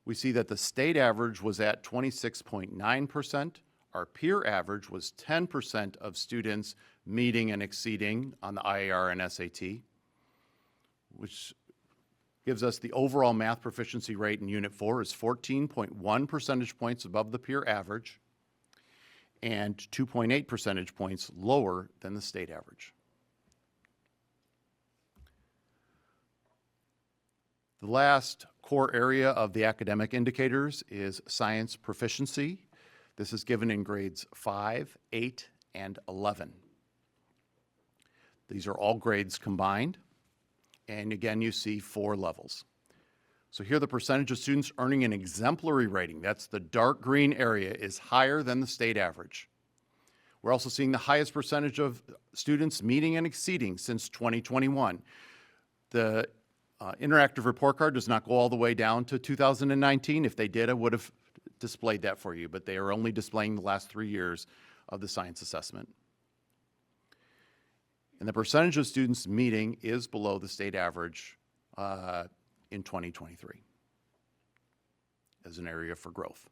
We see that the state average was at 26.9%. Our peer average was 10% of students meeting and exceeding on the IAR and SAT, which gives us the overall math proficiency rate in Unit 4 is 14.1 percentage points above the peer average and 2.8 percentage points lower than the state average. The last core area of the academic indicators is science proficiency. This is given in grades 5, 8, and 11. These are all grades combined. And again, you see 4 levels. So here the percentage of students earning an exemplary rating, that's the dark green area, is higher than the state average. We're also seeing the highest percentage of students meeting and exceeding since 2021. The interactive report card does not go all the way down to 2019. If they did, I would have displayed that for you, but they are only displaying the last 3 years of the science assessment. And the percentage of students meeting is below the state average in 2023 as an area for growth.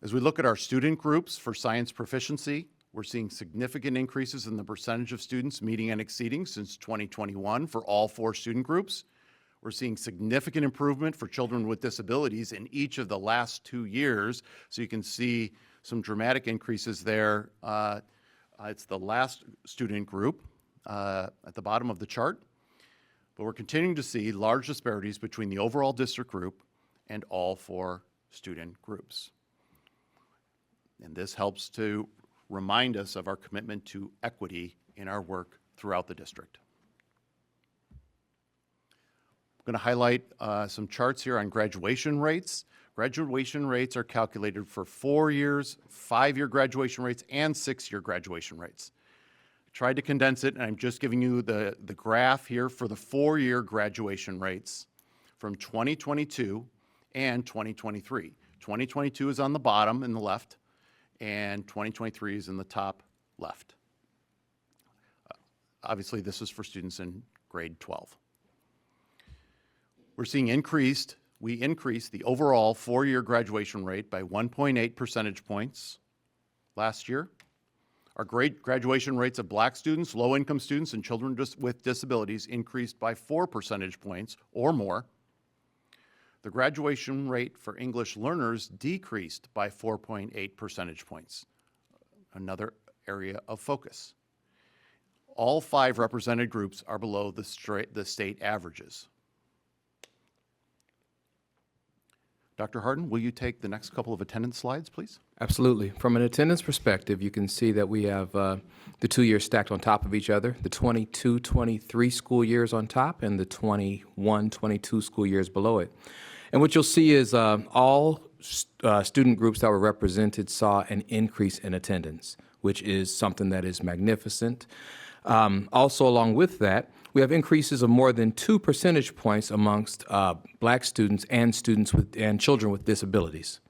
As we look at our student groups for science proficiency, we're seeing significant increases in the percentage of students meeting and exceeding since 2021 for all 4 student groups. We're seeing significant improvement for children with disabilities in each of the last 2 years. So you can see some dramatic increases there. It's the last student group at the bottom of the chart. But we're continuing to see large disparities between the overall district group and all 4 student groups. And this helps to remind us of our commitment to equity in our work throughout the district. I'm going to highlight some charts here on graduation rates. Graduation rates are calculated for 4 years, 5-year graduation rates, and 6-year graduation rates. I tried to condense it, and I'm just giving you the graph here for the 4-year graduation rates from 2022 and 2023. 2022 is on the bottom in the left, and 2023 is in the top left. Obviously, this is for students in grade 12. We're seeing we increased the overall 4-year graduation rate by 1.8 percentage points last year. Our graduation rates of Black students, low-income students, and children with disabilities increased by 4 percentage points or more. The graduation rate for English learners decreased by 4.8 percentage points, another area of focus. All 5 represented groups are below the state averages. Dr. Harden, will you take the next couple of attendance slides, please? Absolutely. From an attendance perspective, you can see that we have the 2 years stacked on top of each other, the 22-23 school years on top and the 21-22 school years below it. And what you'll see is all student groups that were represented saw an increase in attendance, which is something that is magnificent. Also, along with that, we have increases of more than 2 percentage points amongst Black students and children with disabilities.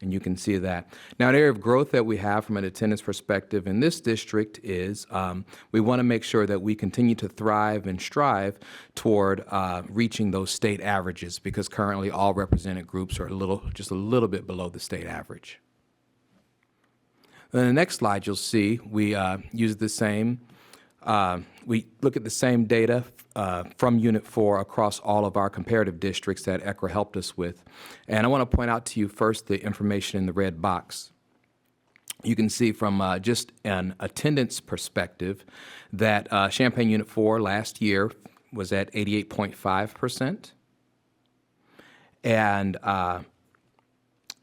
And you can see that. Now, an area of growth that we have from an attendance perspective in this district is we want to make sure that we continue to thrive and strive toward reaching those state averages, because currently all represented groups are just a little bit below the state average. Then the next slide, you'll see we use the same. We look at the same data from Unit 4 across all of our comparative districts that ECRA helped us with. And I want to point out to you first the information in the red box. You can see from just an attendance perspective that Champaign Unit 4 last year was at 88.5%. And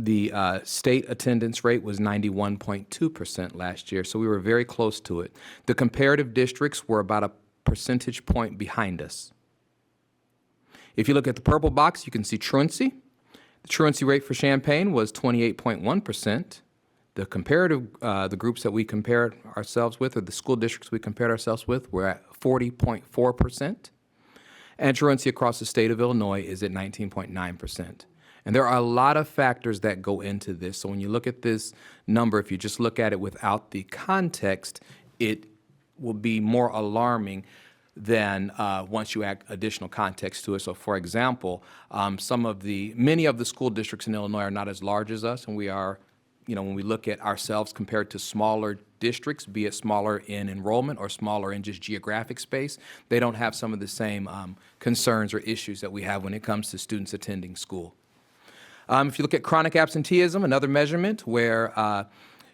the state attendance rate was 91.2% last year, so we were very close to it. The comparative districts were about a percentage point behind us. If you look at the purple box, you can see truancy. The truancy rate for Champaign was 28.1%. The comparative, the groups that we compared ourselves with, or the school districts we compared ourselves with, were at 40.4%. And truancy across the state of Illinois is at 19.9%. And there are a lot of factors that go into this. So when you look at this number, if you just look at it without the context, it will be more alarming than once you add additional context to it. So for example, many of the school districts in Illinois are not as large as us, and we are, when we look at ourselves compared to smaller districts, be it smaller in enrollment or smaller in just geographic space, they don't have some of the same concerns or issues that we have when it comes to students attending school. If you look at chronic absenteeism, another measurement where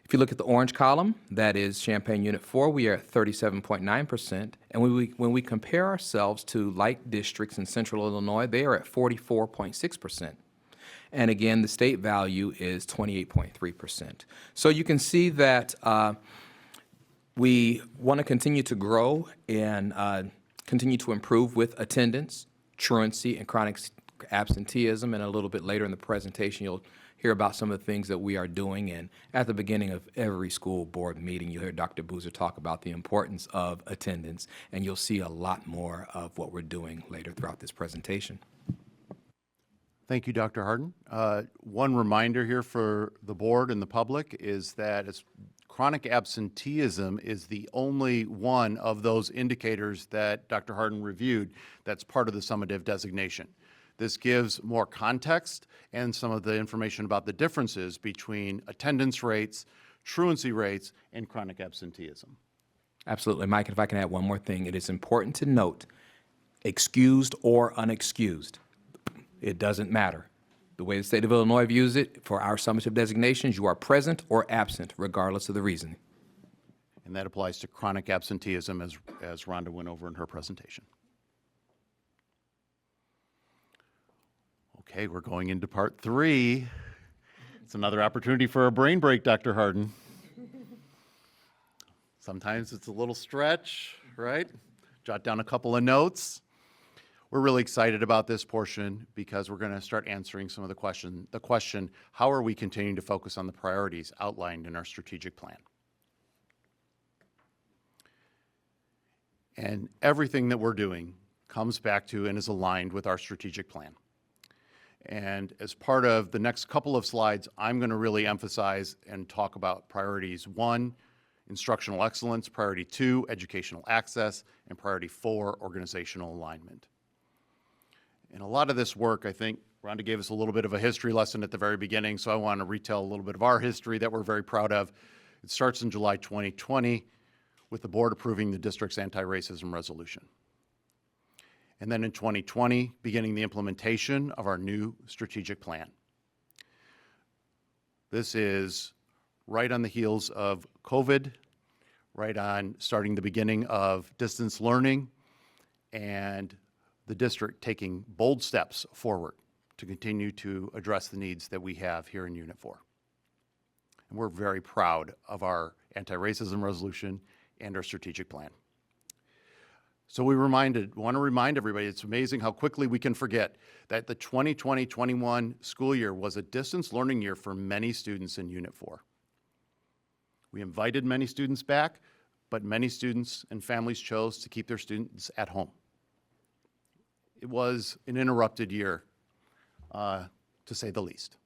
if you look at the orange column, that is Champaign Unit 4, we are at 37.9%. And when we compare ourselves to like districts in central Illinois, they are at 44.6%. And again, the state value is 28.3%. So you can see that we want to continue to grow and continue to improve with attendance, truancy, and chronic absenteeism. And a little bit later in the presentation, you'll hear about some of the things that we are doing. And at the beginning of every school board meeting, you'll hear Dr. Boozer talk about the importance of attendance. And you'll see a lot more of what we're doing later throughout this presentation. Thank you, Dr. Harden. One reminder here for the board and the public is that chronic absenteeism is the only one of those indicators that Dr. Harden reviewed that's part of the summative designation. This gives more context and some of the information about the differences between attendance rates, truancy rates, and chronic absenteeism. Absolutely. Mike, if I can add one more thing, it is important to note, excused or unexcused, it doesn't matter. The way the state of Illinois views it, for our summative designations, you are present or absent, regardless of the reason. And that applies to chronic absenteeism, as Rhonda went over in her presentation. Okay, we're going into part 3. It's another opportunity for a brain break, Dr. Harden. Sometimes it's a little stretch, right? Jot down a couple of notes. We're really excited about this portion because we're going to start answering some of the question, how are we continuing to focus on the priorities outlined in our strategic plan? And everything that we're doing comes back to and is aligned with our strategic plan. And as part of the next couple of slides, I'm going to really emphasize and talk about priorities 1, instructional excellence, priority 2, educational access, and priority 4, organizational alignment. And a lot of this work, I think, Rhonda gave us a little bit of a history lesson at the very beginning, so I want to retell a little bit of our history that we're very proud of. It starts in July 2020 with the board approving the district's anti-racism resolution. And then in 2020, beginning the implementation of our new strategic plan. This is right on the heels of COVID, right on starting the beginning of distance learning, and the district taking bold steps forward to continue to address the needs that we have here in Unit 4. And we're very proud of our anti-racism resolution and our strategic plan. So we want to remind everybody, it's amazing how quickly we can forget that the 2020-21 school year was a distance learning year for many students in Unit 4. We invited many students back, but many students and families chose to keep their students at home. It was an interrupted year, to say the least.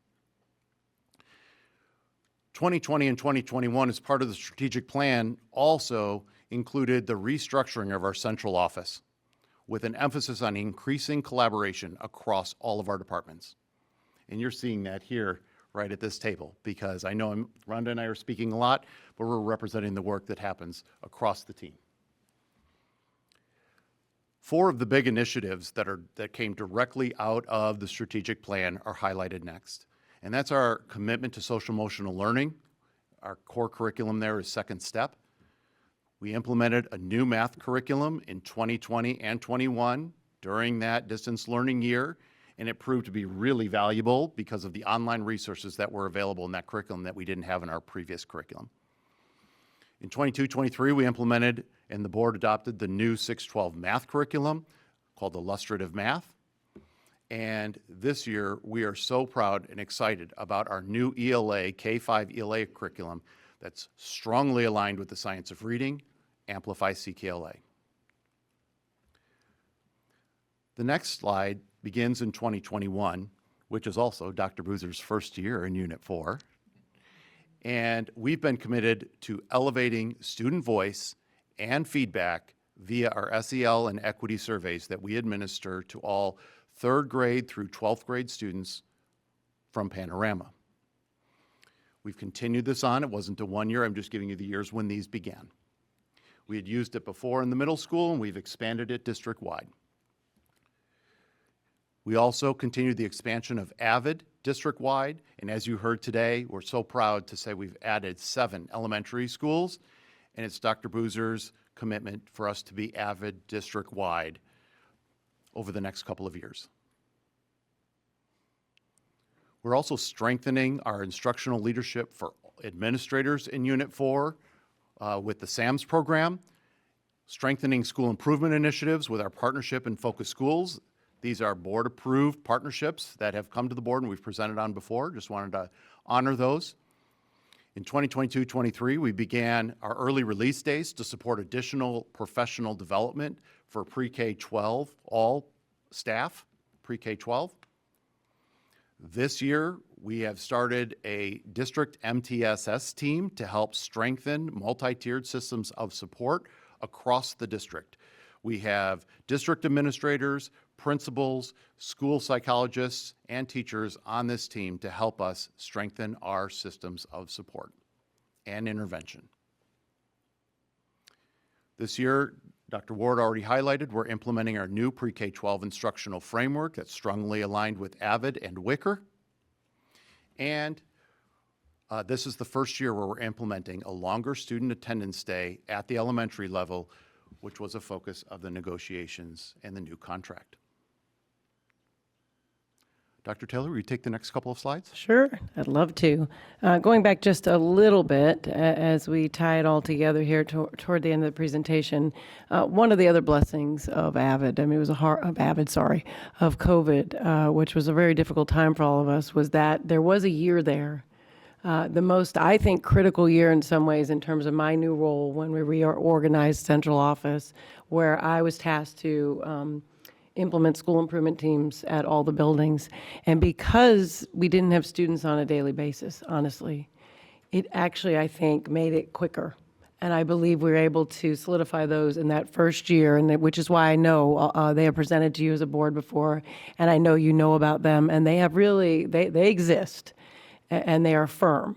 2020 and 2021, as part of the strategic plan, also included the restructuring of our central office with an emphasis on increasing collaboration across all of our departments. And you're seeing that here right at this table, because I know Rhonda and I are speaking a lot, but we're representing the work that happens across the team. 4 of the big initiatives that came directly out of the strategic plan are highlighted next. And that's our commitment to social emotional learning. Our core curriculum there is Second Step. We implemented a new math curriculum in 2020 and 21 during that distance learning year, and it proved to be really valuable because of the online resources that were available in that curriculum that we didn't have in our previous curriculum. In 22-23, we implemented and the board adopted the new 612 math curriculum called Illustrative Math. And this year, we are so proud and excited about our new ELA, K-5 ELA curriculum that's strongly aligned with the science of reading, Amplify CKLA. The next slide begins in 2021, which is also Dr. Boozer's first year in Unit 4. And we've been committed to elevating student voice and feedback via our SEL and equity surveys that we administer to all 3rd grade through 12th grade students from Panorama. We've continued this on. It wasn't a 1 year. I'm just giving you the years when these began. We had used it before in the middle school, and we've expanded it district-wide. We also continued the expansion of AVID district-wide, and as you heard today, we're so proud to say we've added 7 elementary schools, and it's Dr. Boozer's commitment for us to be AVID district-wide over the next couple of years. We're also strengthening our instructional leadership for administrators in Unit 4 with the SAMS program, strengthening school improvement initiatives with our partnership in Focus Schools. These are board-approved partnerships that have come to the board and we've presented on before. Just wanted to honor those. In 2022-23, we began our early release days to support additional professional development for pre-K-12, all staff, pre-K-12. This year, we have started a district MTSS team to help strengthen multi-tiered systems of support across the district. We have district administrators, principals, school psychologists, and teachers on this team to help us strengthen our systems of support and intervention. This year, Dr. Ward already highlighted, we're implementing our new pre-K-12 instructional framework that's strongly aligned with AVID and Wicker. And this is the first year where we're implementing a longer student attendance day at the elementary level, which was a focus of the negotiations and the new contract. Dr. Taylor, will you take the next couple of slides? Sure, I'd love to. Going back just a little bit as we tie it all together here toward the end of the presentation, one of the other blessings of AVID, of COVID, which was a very difficult time for all of us, was that there was a year there. The most, I think, critical year in some ways in terms of my new role when we reorganized central office, where I was tasked to implement school improvement teams at all the buildings. And because we didn't have students on a daily basis, honestly, it actually, I think, made it quicker. And I believe we were able to solidify those in that first year, and which is why I know they have presented to you as a board before, and I know you know about them, and they have really, they exist, and they are firm.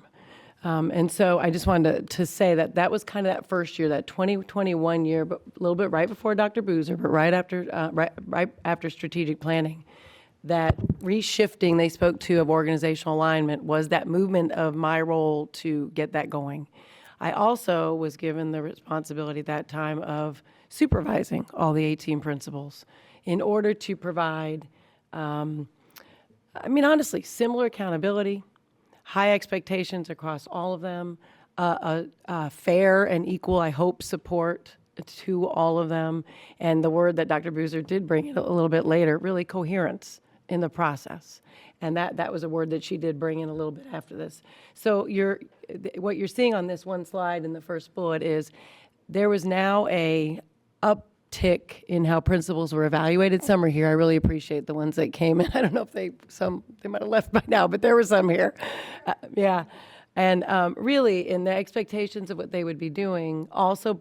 And so I just wanted to say that that was kind of that first year, that 2021 year, but a little bit right before Dr. Boozer, but right after strategic planning. That reshifting they spoke to of organizational alignment was that movement of my role to get that going. I also was given the responsibility at that time of supervising all the 18 principals in order to provide, honestly, similar accountability, high expectations across all of them, fair and equal, I hope, support to all of them, and the word that Dr. Boozer did bring in a little bit later, really coherence in the process. And that was a word that she did bring in a little bit after this. So what you're seeing on this one slide in the first bullet is there was now a uptick in how principals were evaluated. Some are here. I really appreciate the ones that came in. I don't know if they might have left by now, but there were some here. Yeah. And really in the expectations of what they would be doing, also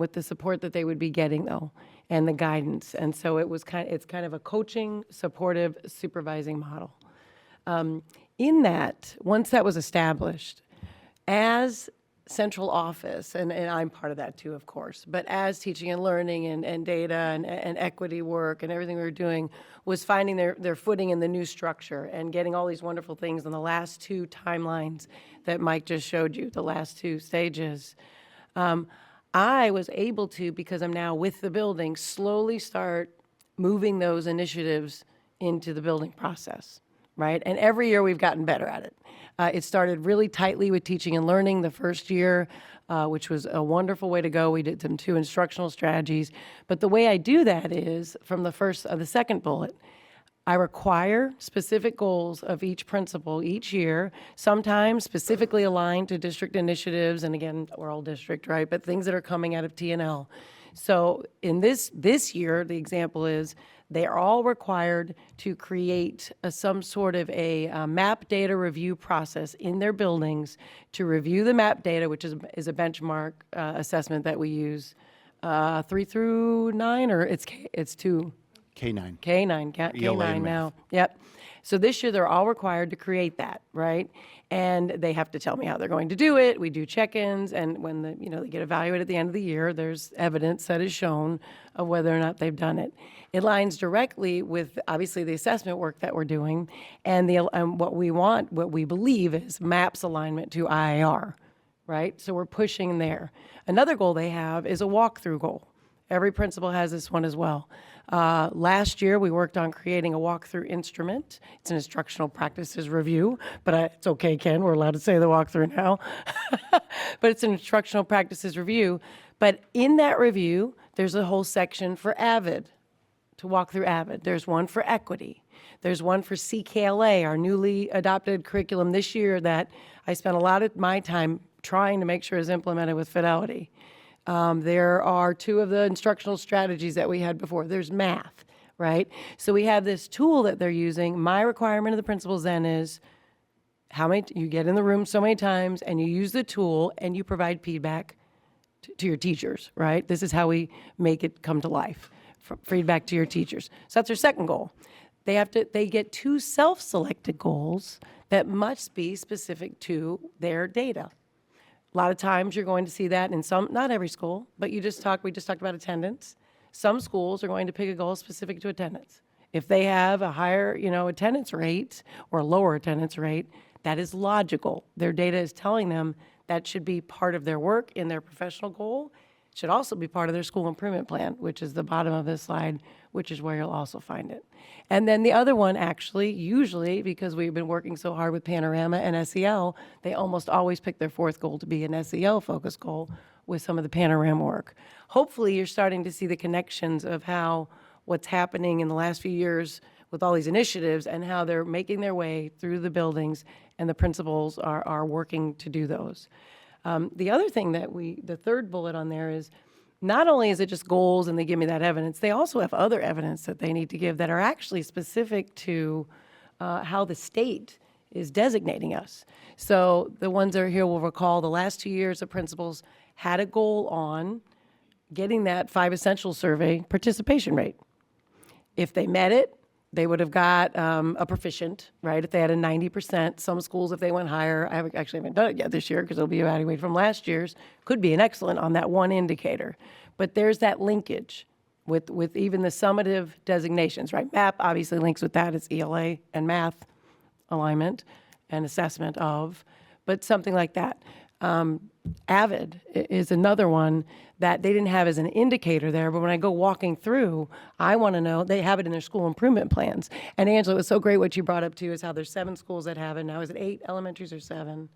with the support that they would be getting though, and the guidance. And so it's kind of a coaching, supportive, supervising model. In that, once that was established, as central office, and I'm part of that too, of course, but as teaching and learning and data and equity work and everything we were doing was finding their footing in the new structure and getting all these wonderful things in the last 2 timelines that Mike just showed you, the last 2 stages. I was able to, because I'm now with the building, slowly start moving those initiatives into the building process, right? And every year we've gotten better at it. It started really tightly with teaching and learning the first year, which was a wonderful way to go. We did some 2 instructional strategies. But the way I do that is, from the second bullet, I require specific goals of each principal each year, sometimes specifically aligned to district initiatives, and again, we're all district, right? But things that are coming out of TNL. So in this year, the example is they are all required to create some sort of a map data review process in their buildings to review the map data, which is a benchmark assessment that we use 3 through 9, or it's 2. K-9. K9, ELA K9 and now. math. Yep. So this year, they're all required to create that, right? And they have to tell me how they're going to do it. We do check-ins, and when they get evaluated at the end of the year, there's evidence that is shown of whether or not they've done it. It lines directly with, obviously, the assessment work that we're doing, and what we believe is MAPS alignment to IAR, right? So we're pushing there. Another goal they have is a walkthrough goal. Every principal has this one as well. Last year, we worked on creating a walkthrough instrument. It's an instructional practices review, but it's okay, Ken, we're allowed to say the walkthrough now. But it's an instructional practices review. But in that review, there's a whole section for AVID, to walk through AVID. There's one for equity. There's one for CKLA, our newly adopted curriculum this year that I spent a lot of my time trying to make sure is implemented with fidelity. There are 2 of the instructional strategies that we had before. There's math, right? So we have this tool that they're using. My requirement of the principals then is you get in the room so many times and you use the tool and you provide feedback to your teachers, right? This is how we make it come to life. Feedback to your teachers. So that's their second goal. They get 2 self-selected goals that must be specific to their data. A lot of times you're going to see that in not every school, but we just talked about attendance. Some schools are going to pick a goal specific to attendance. If they have a higher, attendance rate or a lower attendance rate, that is logical. Their data is telling them that should be part of their work in their professional goal. It should also be part of their school improvement plan, which is the bottom of this slide, which is where you'll also find it. And then the other one, actually, usually, because we've been working so hard with Panorama and SEL, they almost always pick their 4th goal to be an SEL-focused goal with some of the Panorama work. Hopefully, you're starting to see the connections of how what's happening in the last few years with all these initiatives and how they're making their way through the buildings, and the principals are working to do those. The other thing the third bullet on there is, not only is it just goals and they give me that evidence, they also have other evidence that they need to give that are actually specific to how the state is designating us. So the ones that are here will recall the last 2 years the principals had a goal on getting that 5 essential survey participation rate. If they met it, they would have got a proficient, right? If they had a 90%, some schools, if they went higher, I haven't done it yet this year because it'll be evaluated from last year's, could be an excellent on that one indicator. But there's that linkage with even the summative designations, right? MAP obviously links with that. It's ELA and math alignment and assessment of, but something like that. AVID is another one that they didn't have as an indicator there, but when I go walking through, I want to know, they have it in their school improvement plans. And Angela, it was so great what you brought up too, is how there's 7 schools that have it now. Is it 8 elementaries or 7?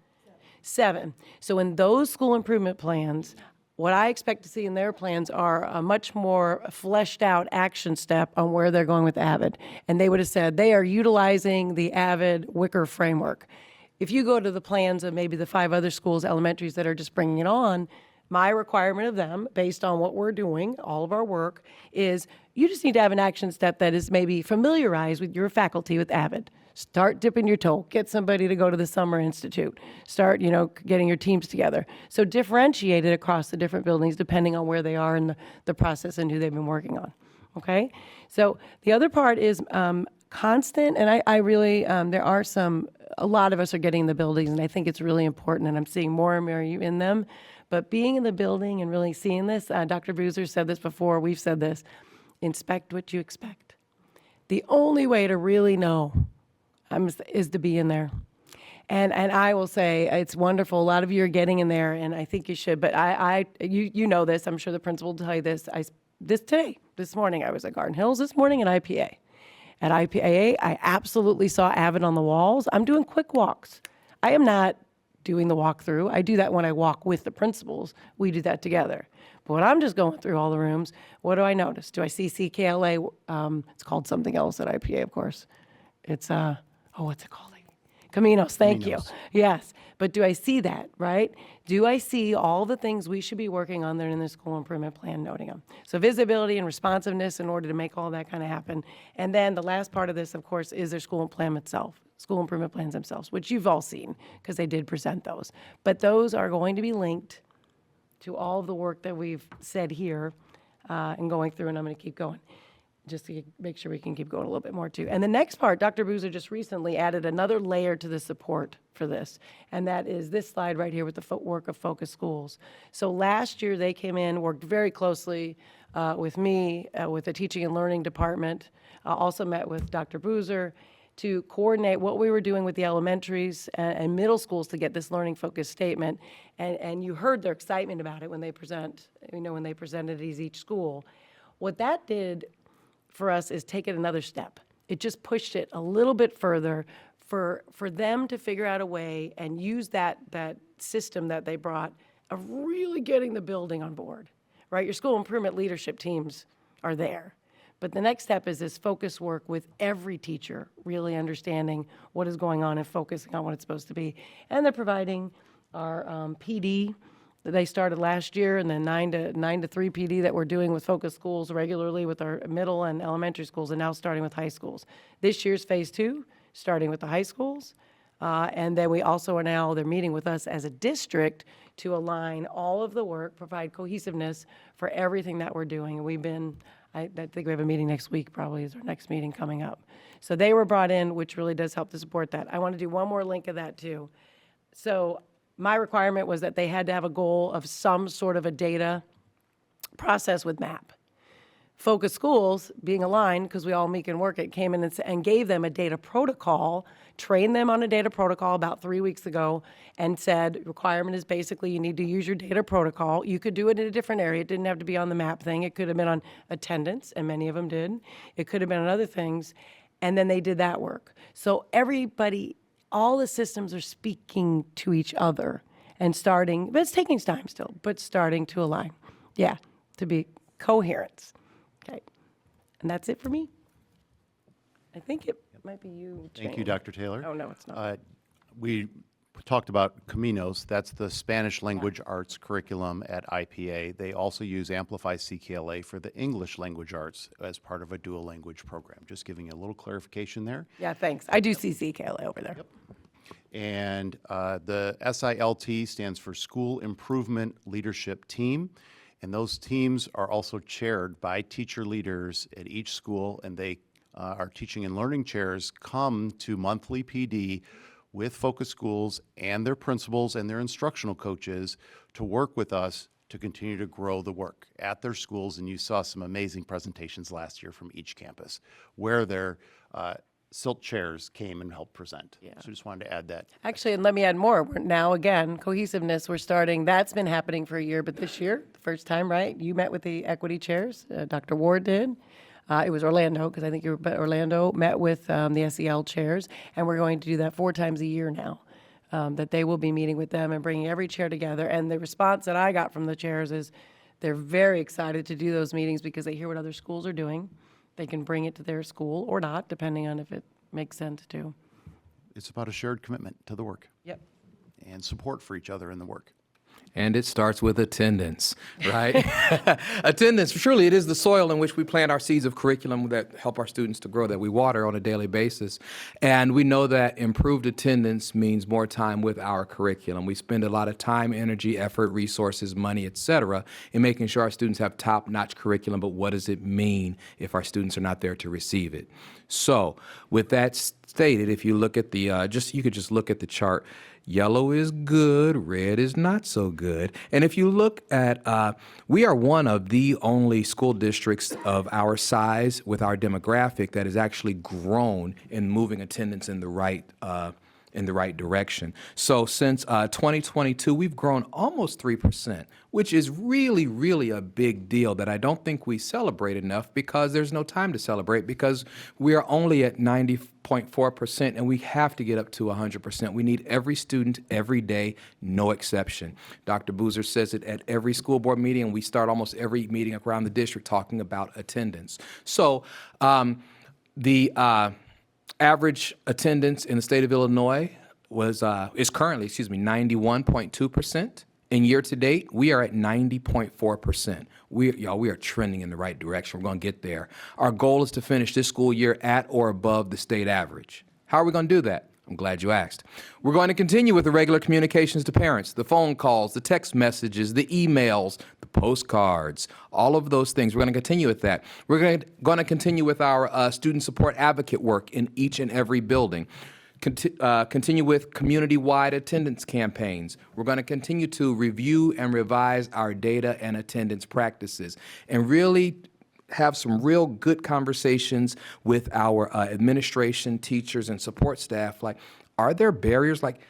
7. So in those school improvement plans, what I expect to see in their plans are a much more fleshed out action step on where they're going with AVID. And they would have said they are utilizing the AVID Wicker framework. If you go to the plans of maybe the 5 other schools, elementaries that are just bringing it on, my requirement of them, based on what we're doing, all of our work, is you just need to have an action step that is maybe familiarized with your faculty with AVID. Start dipping your toe. Get somebody to go to the Summer Institute. Start, getting your teams together. So differentiate it across the different buildings depending on where they are in the process and who they've been working on. Okay? So the other part is constant, and I really, a lot of us are getting in the buildings, and I think it's really important, and I'm seeing more and more in them. But being in the building and really seeing this, Dr. Bruiser said this before, we've said this, inspect what you expect. The only way to really know is to be in there. And I will say, it's wonderful. A lot of you are getting in there, and I think you should. But you know this. I'm sure the principal will tell you this. This morning, I was at Garden Hills this morning at IPA. At IPA, I absolutely saw AVID on the walls. I'm doing quick walks. I am not doing the walkthrough. I do that when I walk with the principals. We do that together. But when I'm just going through all the rooms, what do I notice? Do I see CKLA? It's called something else at IPA, of course. It's, what's it called? Caminos, thank you. Yes. But do I see that, right? Do I see all the things we should be working on there in the school improvement plan, noting them? So visibility and responsiveness in order to make all that kind of happen. And then the last part of this, of course, is their school plan itself, school improvement plans themselves, which you've all seen because they did present those. But those are going to be linked to all of the work that we've said here and going through, and I'm going to keep going just to make sure we can keep going a little bit more too. And the next part, Dr. Boozer just recently added another layer to the support for this, and that is this slide right here with the footwork of focus schools. So last year they came in, worked very closely with me, with the teaching and learning department, also met with Dr. Boozer to coordinate what we were doing with the elementaries and middle schools to get this learning focus statement. And you heard their excitement about it when they when they presented it at each school. What that did for us is take it another step. It just pushed it a little bit further for them to figure out a way and use that system that they brought of really getting the building on board, right? Your school improvement leadership teams are there. But the next step is this focus work with every teacher, really understanding what is going on and focusing on what it's supposed to be. And they're providing our PD that they started last year, and then 9 to 3 PD that we're doing with focus schools regularly with our middle and elementary schools, and now starting with high schools. This year's phase 2, starting with the high schools. And then we also they're meeting with us as a district to align all of the work, provide cohesiveness for everything that we're doing. And I think we have a meeting next week, probably is our next meeting coming up. So they were brought in, which really does help to support that. I want to do one more link of that too. So my requirement was that they had to have a goal of some sort of a data process with MAP. Focus schools, being aligned, because we all meet and work it, came in and gave them a data protocol, trained them on a data protocol about 3 weeks ago, and said, requirement is basically you need to use your data protocol. You could do it in a different area. It didn't have to be on the MAP thing. It could have been on attendance, and many of them did. It could have been on other things, and then they did that work. So everybody, all the systems are speaking to each other and starting, but it's taking time still, but starting to align. Yeah, to be coherence. Okay, and that's it for me. I think it might be you, Jane. Thank you, Dr. Taylor. Oh, no, it's not. We talked about Caminos. That's the Spanish language arts curriculum at IPA. They also use Amplify CKLA for the English language arts as part of a dual language program. Just giving you a little clarification there. Yeah, thanks. I do see CKLA over there. Yep. And the SILT stands for School Improvement Leadership Team. And those teams are also chaired by teacher leaders at each school, and they our teaching and learning chairs come to monthly PD with focus schools and their principals and their instructional coaches to work with us to continue to grow the work at their schools. And you saw some amazing presentations last year from each campus where their SILT chairs came and helped present. Yeah. So just wanted to add that. Actually, and let me add more. We're now, again, cohesiveness, we're starting, that's been happening for a year, but this year, the first time, right? You met with the equity chairs, Dr. Ward did. It was Orlando, because I think Orlando met with the SEL chairs, and we're going to do that 4 times a year now, that they will be meeting with them and bringing every chair together. And the response that I got from the chairs is they're very excited to do those meetings because they hear what other schools are doing. They can bring it to their school or not, depending on if it makes sense to. It's about a shared commitment to the work. Yep. And support for each other in the work. And it starts with attendance, right? Attendance, surely it is the soil in which we plant our seeds of curriculum that help our students to grow, that we water on a daily basis. And we know that improved attendance means more time with our curriculum. We spend a lot of time, energy, effort, resources, money, et cetera, in making sure our students have top-notch curriculum, but what does it mean if our students are not there to receive it? So with that stated, if you look at the, you could just look at the chart. Yellow is good, red is not so good. And if you look at, we are one of the only school districts of our size with our demographic that has actually grown in moving attendance in the right in the right direction. So since 2022, we've grown almost 3%, which is really, really a big deal that I don't think we celebrate enough because there's no time to celebrate because we are only at 90.4% and we have to get up to 100%. We need every student every day, no exception. Dr. Boozer says it at every school board meeting, and we start almost every meeting around the district talking about attendance. So the average attendance in the state of Illinois is currently, 91.2%. And year to date, we are at 90.4%. We are trending in the right direction. We're going to get there. Our goal is to finish this school year at or above the state average. How are we going to do that? I'm glad you asked. We're going to continue with the regular communications to parents, the phone calls, the text messages, the emails, the postcards, all of those things. We're going to continue with that. We're going to continue with our student support advocate work in each and every building. Continue with community-wide attendance campaigns. We're going to continue to review and revise our data and attendance practices and really have some real good conversations with our administration, teachers, and support staff. Like, are there barriers? Like,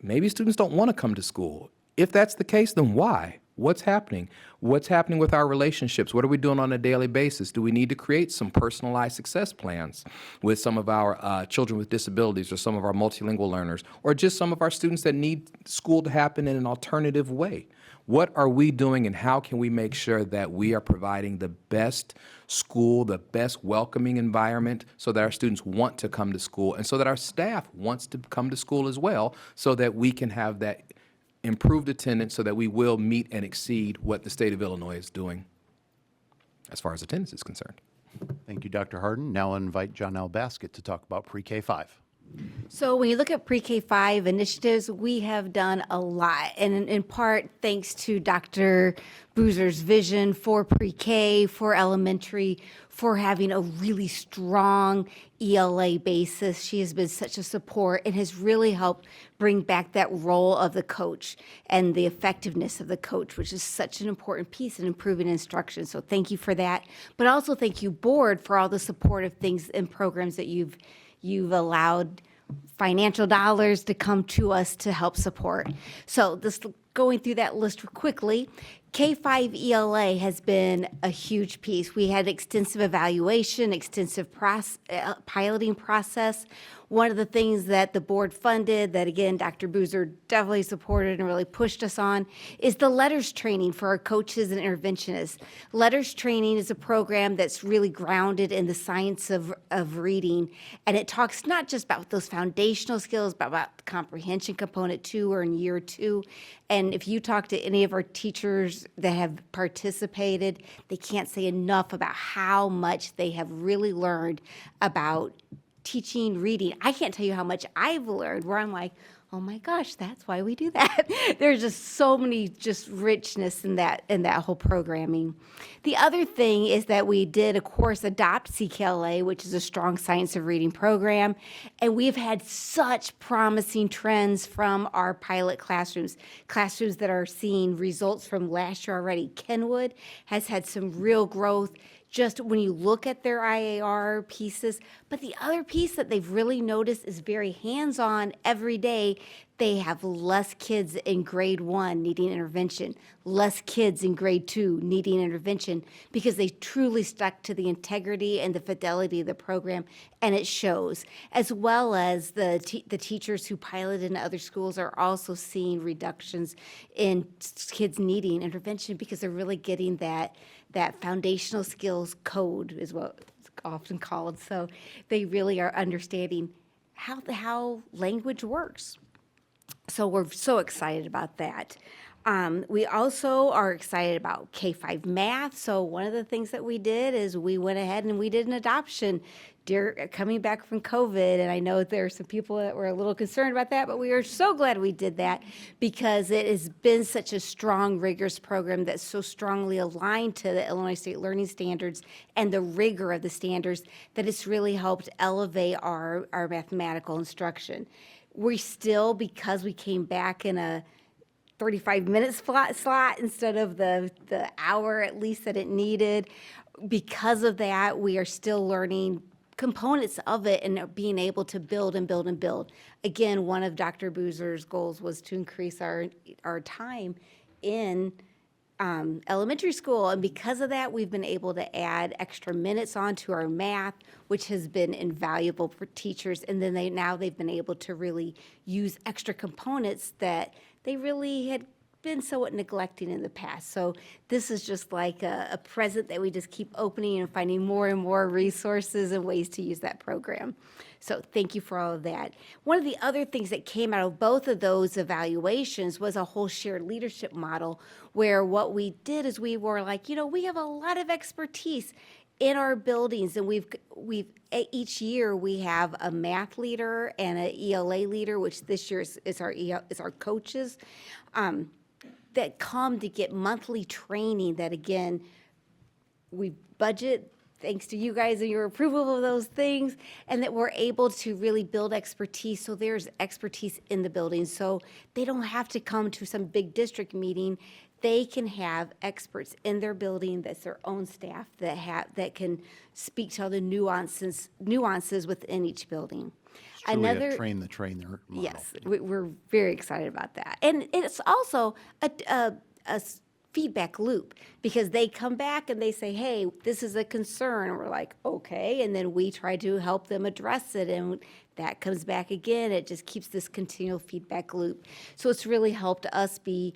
maybe students don't want to come to school? If that's the case, then why? What's happening? What's happening with our relationships? What are we doing on a daily basis? Do we need to create some personalized success plans with some of our children with disabilities or some of our multilingual learners or just some of our students that need school to happen in an alternative way? What are we doing and how can we make sure that we are providing the best school, the best welcoming environment so that our students want to come to school and so that our staff wants to come to school as well so that we can have that improved attendance so that we will meet and exceed what the state of Illinois is doing as far as attendance is concerned. Thank you, Dr. Harden. Now I'll invite John L. Baskett to talk about pre-K 5. So when you look at pre-K 5 initiatives, we have done a lot, and in part thanks to Dr. Boozer's vision for pre-K, for elementary, for having a really strong ELA basis. She has been such a support and has really helped bring back that role of the coach and the effectiveness of the coach, which is such an important piece in improving instruction. So thank you for that. But also thank you, board, for all the supportive things and programs that you've allowed financial dollars to come to us to help support. So this going through that list quickly, K-5 ELA has been a huge piece. We had extensive evaluation, extensive piloting process. One of the things that the board funded that, again, Dr. Boozer definitely supported and really pushed us on is the letters training for our coaches and interventionists. Letters training is a program that's really grounded in the science of reading, and it talks not just about those foundational skills, but about the comprehension component too, or in year 2. And if you talk to any of our teachers that have participated, they can't say enough about how much they have really learned about teaching reading. I can't tell you how much I've learned where I'm like, oh my gosh, that's why we do that. There's just so many just richness in that whole programming. The other thing is that we did, of course, adopt CKLA, which is a strong science of reading program, and we've had such promising trends from our pilot classrooms that are seeing results from last year already. Kenwood has had some real growth just when you look at their IAR pieces. But the other piece that they've really noticed is very hands-on every day. They have less kids in grade 1 needing intervention, less kids in grade 2 needing intervention because they truly stuck to the integrity and the fidelity of the program, and it shows. As well as the teachers who piloted in other schools are also seeing reductions in kids needing intervention because they're really getting that foundational skills code is what it's often called. So they really are understanding how language works. So we're so excited about that. We also are excited about K-5 math. So one of the things that we did is we went ahead and we did an adoption coming back from COVID. And I know there are some people that were a little concerned about that, but we are so glad we did that because it has been such a strong, rigorous program that's so strongly aligned to the Illinois State Learning Standards and the rigor of the standards that it's really helped elevate our mathematical instruction. We still, because we came back in a 35-minute slot instead of the hour at least that it needed, because of that, we are still learning components of it and being able to build and build and build. Again, one of Dr. Boozer's goals was to increase our time in elementary school, and because of that, we've been able to add extra minutes onto our math, which has been invaluable for teachers. And then they've been able to really use extra components that they really had been somewhat neglecting in the past. So this is just like a present that we just keep opening and finding more and more resources and ways to use that program. So thank you for all of that. One of the other things that came out of both of those evaluations was a whole shared leadership model, where what we did is we were like, we have a lot of expertise in our buildings, and we've each year we have a math leader and an ELA leader, which this year is our coaches, that come to get monthly training. That again, we budget thanks to you guys and your approval of those things, and that we're able to really build expertise. So there's expertise in the building, so they don't have to come to some big district meeting. They can have experts in their building, that's their own staff, that can speak to all the nuances within each building. It's truly a train the trainer model. Yes, we're very excited about that. And it's also a feedback loop, because they come back and they say, hey, this is a concern. And we're like, okay. And then we try to help them address it. And that comes back again. It just keeps this continual feedback loop. So it's really helped us be,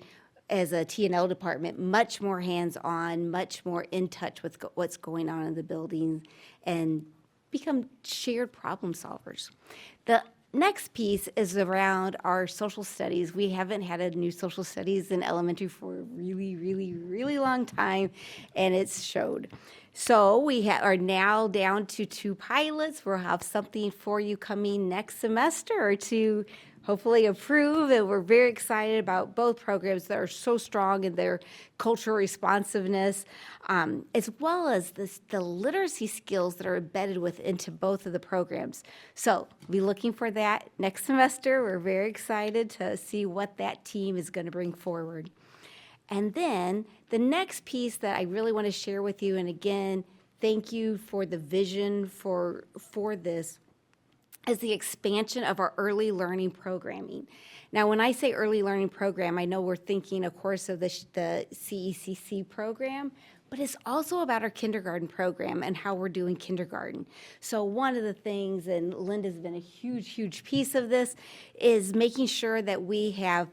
as a T&L department, much more hands-on, much more in touch with what's going on in the building, and become shared problem solvers. The next piece is around our social studies. We haven't had a new social studies in elementary for a really, really, really long time, and it's showed. So we are now down to 2 pilots. We'll have something for you coming next semester to hopefully approve, and we're very excited about both programs that are so strong in their cultural responsiveness, as well as the literacy skills that are embedded into both of the programs. So be looking for that next semester. We're very excited to see what that team is going to bring forward. And then the next piece that I really want to share with you, and again, thank you for the vision for this, is the expansion of our early learning programming. Now, when I say early learning program, I know we're thinking, of course, of the CECC program, but it's also about our kindergarten program and how we're doing kindergarten. So one of the things, and Linda's been a huge, huge piece of this, is making sure that we have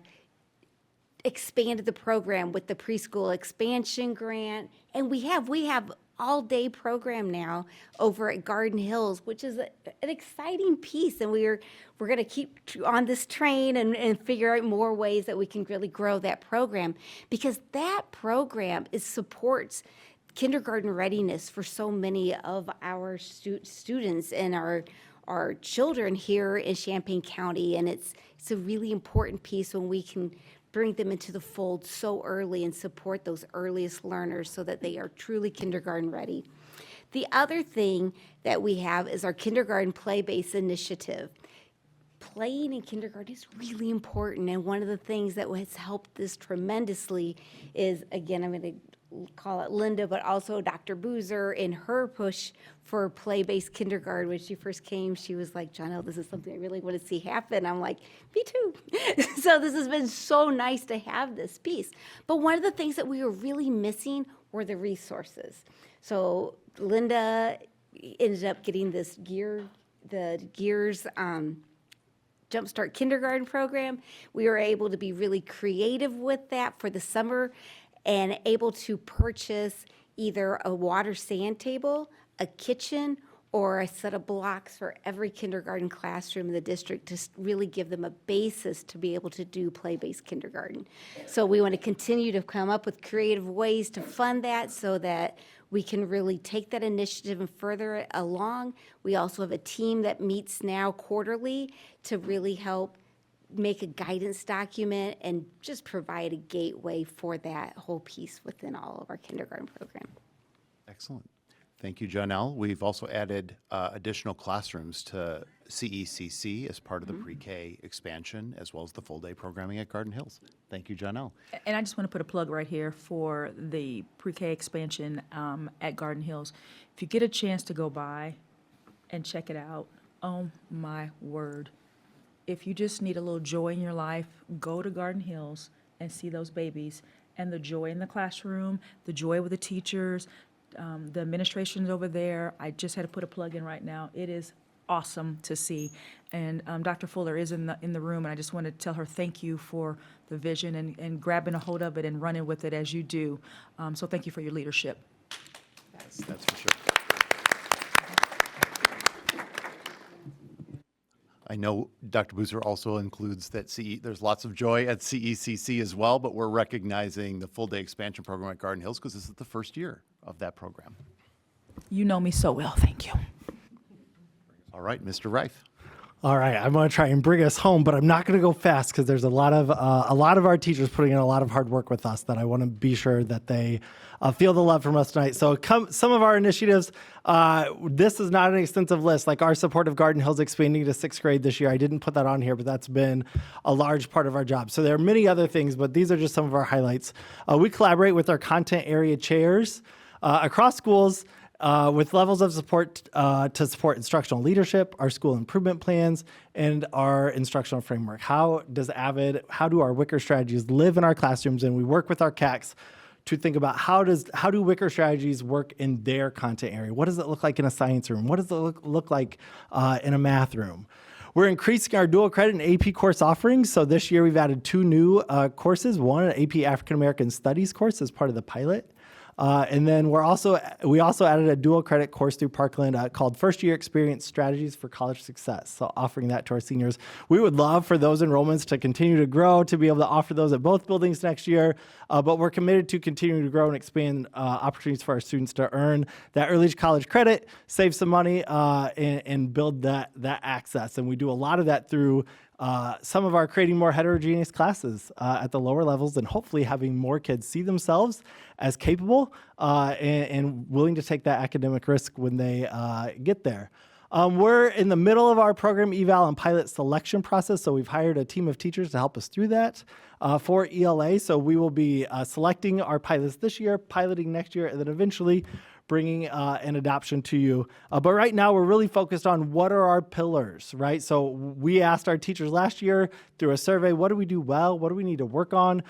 expanded the program with the preschool expansion grant, and we have all-day program now over at Garden Hills, which is an exciting piece, and we're going to keep on this train and figure out more ways that we can really grow that program, because that program supports kindergarten readiness for so many of our students and our children here in Champaign County, and it's a really important piece when we can bring them into the fold so early and support those earliest learners so that they are truly kindergarten ready. The other thing that we have is our kindergarten play-based initiative. Playing in kindergarten is really important, and one of the things that has helped this tremendously is, again, I'm going to call it Linda, but also Dr. Boozer in her push for play-based kindergarten. When she first came, she was like, Janelle, this is something I really want to see happen. I'm like, me too. So this has been so nice to have this piece. But one of the things that we were really missing were the resources. So Linda ended up getting the Gears Jumpstart Kindergarten program. We were able to be really creative with that for the summer, and able to purchase either a water sand table, a kitchen, or a set of blocks for every kindergarten classroom in the district to really give them a basis to be able to do play-based kindergarten. So we want to continue to come up with creative ways to fund that so that we can really take that initiative and further it along. We also have a team that meets now quarterly to really help make a guidance document and just provide a gateway for that whole piece within all of our kindergarten program. Excellent. Thank you, Janelle. We've also added additional classrooms to CECC as part of the pre-K expansion, as well as the full-day programming at Garden Hills. Thank you, Janelle. And I just want to put a plug right here for the pre-K expansion at Garden Hills. If you get a chance to go by, and check it out. Oh my word. If you just need a little joy in your life, go to Garden Hills and see those babies and the joy in the classroom, the joy with the teachers, the administration's over there. I just had to put a plug in right now. It is awesome to see. And Dr. Fuller is in the room, and I just want to tell her thank you for the vision and grabbing a hold of it and running with it as you do. So thank you for your leadership. That's for sure. I know Dr. Boozer also includes that there's lots of joy at CECC as well, but we're recognizing the full-day expansion program at Garden Hills because this is the first year of that program. You know me so well. Thank you. All right, Mr. Reif. All right, I'm going to try and bring us home, but I'm not going to go fast because there's a lot of our teachers putting in a lot of hard work with us that I want to be sure that they feel the love from us tonight. So some of our initiatives, this is not an extensive list, like our support of Garden Hills expanding to 6th grade this year. I didn't put that on here, but that's been a large part of our job. So there are many other things, but these are just some of our highlights. We collaborate with our content area chairs across schools, with levels of support to support instructional leadership, our school improvement plans, and our instructional framework. How do our Wicker strategies live in our classrooms? And we work with our CACs to think about how do Wicker strategies work in their content area? What does it look like in a science room? What does it look like in a math room? We're increasing our dual credit and AP course offerings. So this year we've added 2 new courses, one an AP African American Studies course as part of the pilot. And then we also added a dual credit course through Parkland called First Year Experience Strategies for College Success. So offering that to our seniors. We would love for those enrollments to continue to grow, to be able to offer those at both buildings next year. But we're committed to continuing to grow and expand opportunities for our students to earn that early college credit, save some money, and build that access. And we do a lot of that through some of our creating more heterogeneous classes at the lower levels, and hopefully having more kids see themselves as capable and willing to take that academic risk when they get there. We're in the middle of our program eval and pilot selection process, so we've hired a team of teachers to help us through that for ELA. So we will be selecting our pilots this year, piloting next year, and then eventually bringing an adoption to you. But right now, we're really focused on what are our pillars, right? So we asked our teachers last year through a survey, what do we do well? What do we need to work on?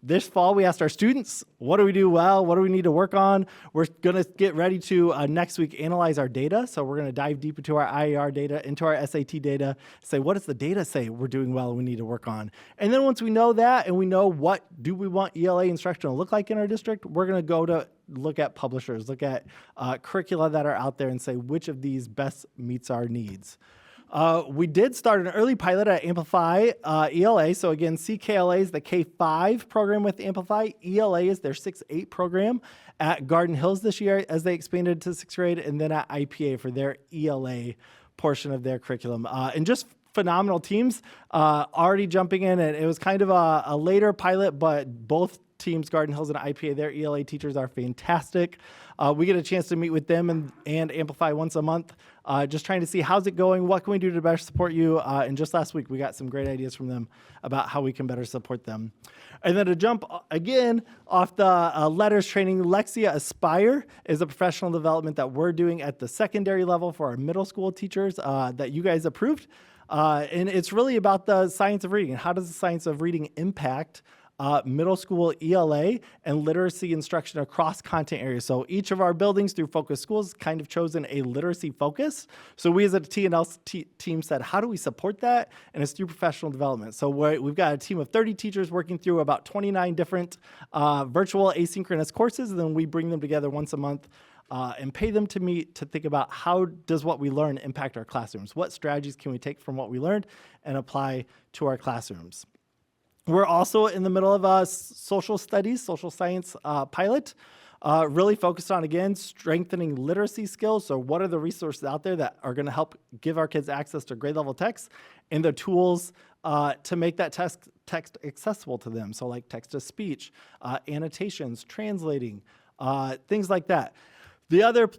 This fall, we asked our students, what do we do well? What do we need to work on? We're going to get ready to, next week, analyze our data. So we're going to dive deep into our IER data, into our SAT data, say, what does the data say we're doing well and we need to work on? And then once we know that and we know what do we want ELA instruction to look like in our district, we're going to go to look at publishers, look at curricula that are out there and say which of these best meets our needs. We did start an early pilot at Amplify ELA. So again, CKLA is the K-5 program with Amplify. ELA is their 6-8 program at Garden Hills this year as they expanded to 6th grade, and then at IPA for their ELA portion of their curriculum. And just phenomenal teams already jumping in. And it was kind of a later pilot, but both teams, Garden Hills and IPA, their ELA teachers are fantastic. We get a chance to meet with them and Amplify once a month, just trying to see how's it going, what can we do to better support you. And just last week, we got some great ideas from them about how we can better support them. And then to jump again off the letters training, Lexia Aspire is a professional development that we're doing at the secondary level for our middle school teachers that you guys approved. And it's really about the science of reading and how does the science of reading impact middle school ELA and literacy instruction across content areas. So each of our buildings through Focus Schools kind of chosen a literacy focus. So we as a T&L team said, how do we support that? And it's through professional development. So we've got a team of 30 teachers working through about 29 different virtual asynchronous courses, and then we bring them together once a month and pay them to meet to think about how does what we learn impact our classrooms? What strategies can we take from what we learned and apply to our classrooms? We're also in the middle of a social studies, social science pilot, really focused on, again, strengthening literacy skills. So what are the resources out there that are going to help give our kids access to grade level text and the tools to make that text accessible to them? So like text to speech, annotations, translating, things like that. The other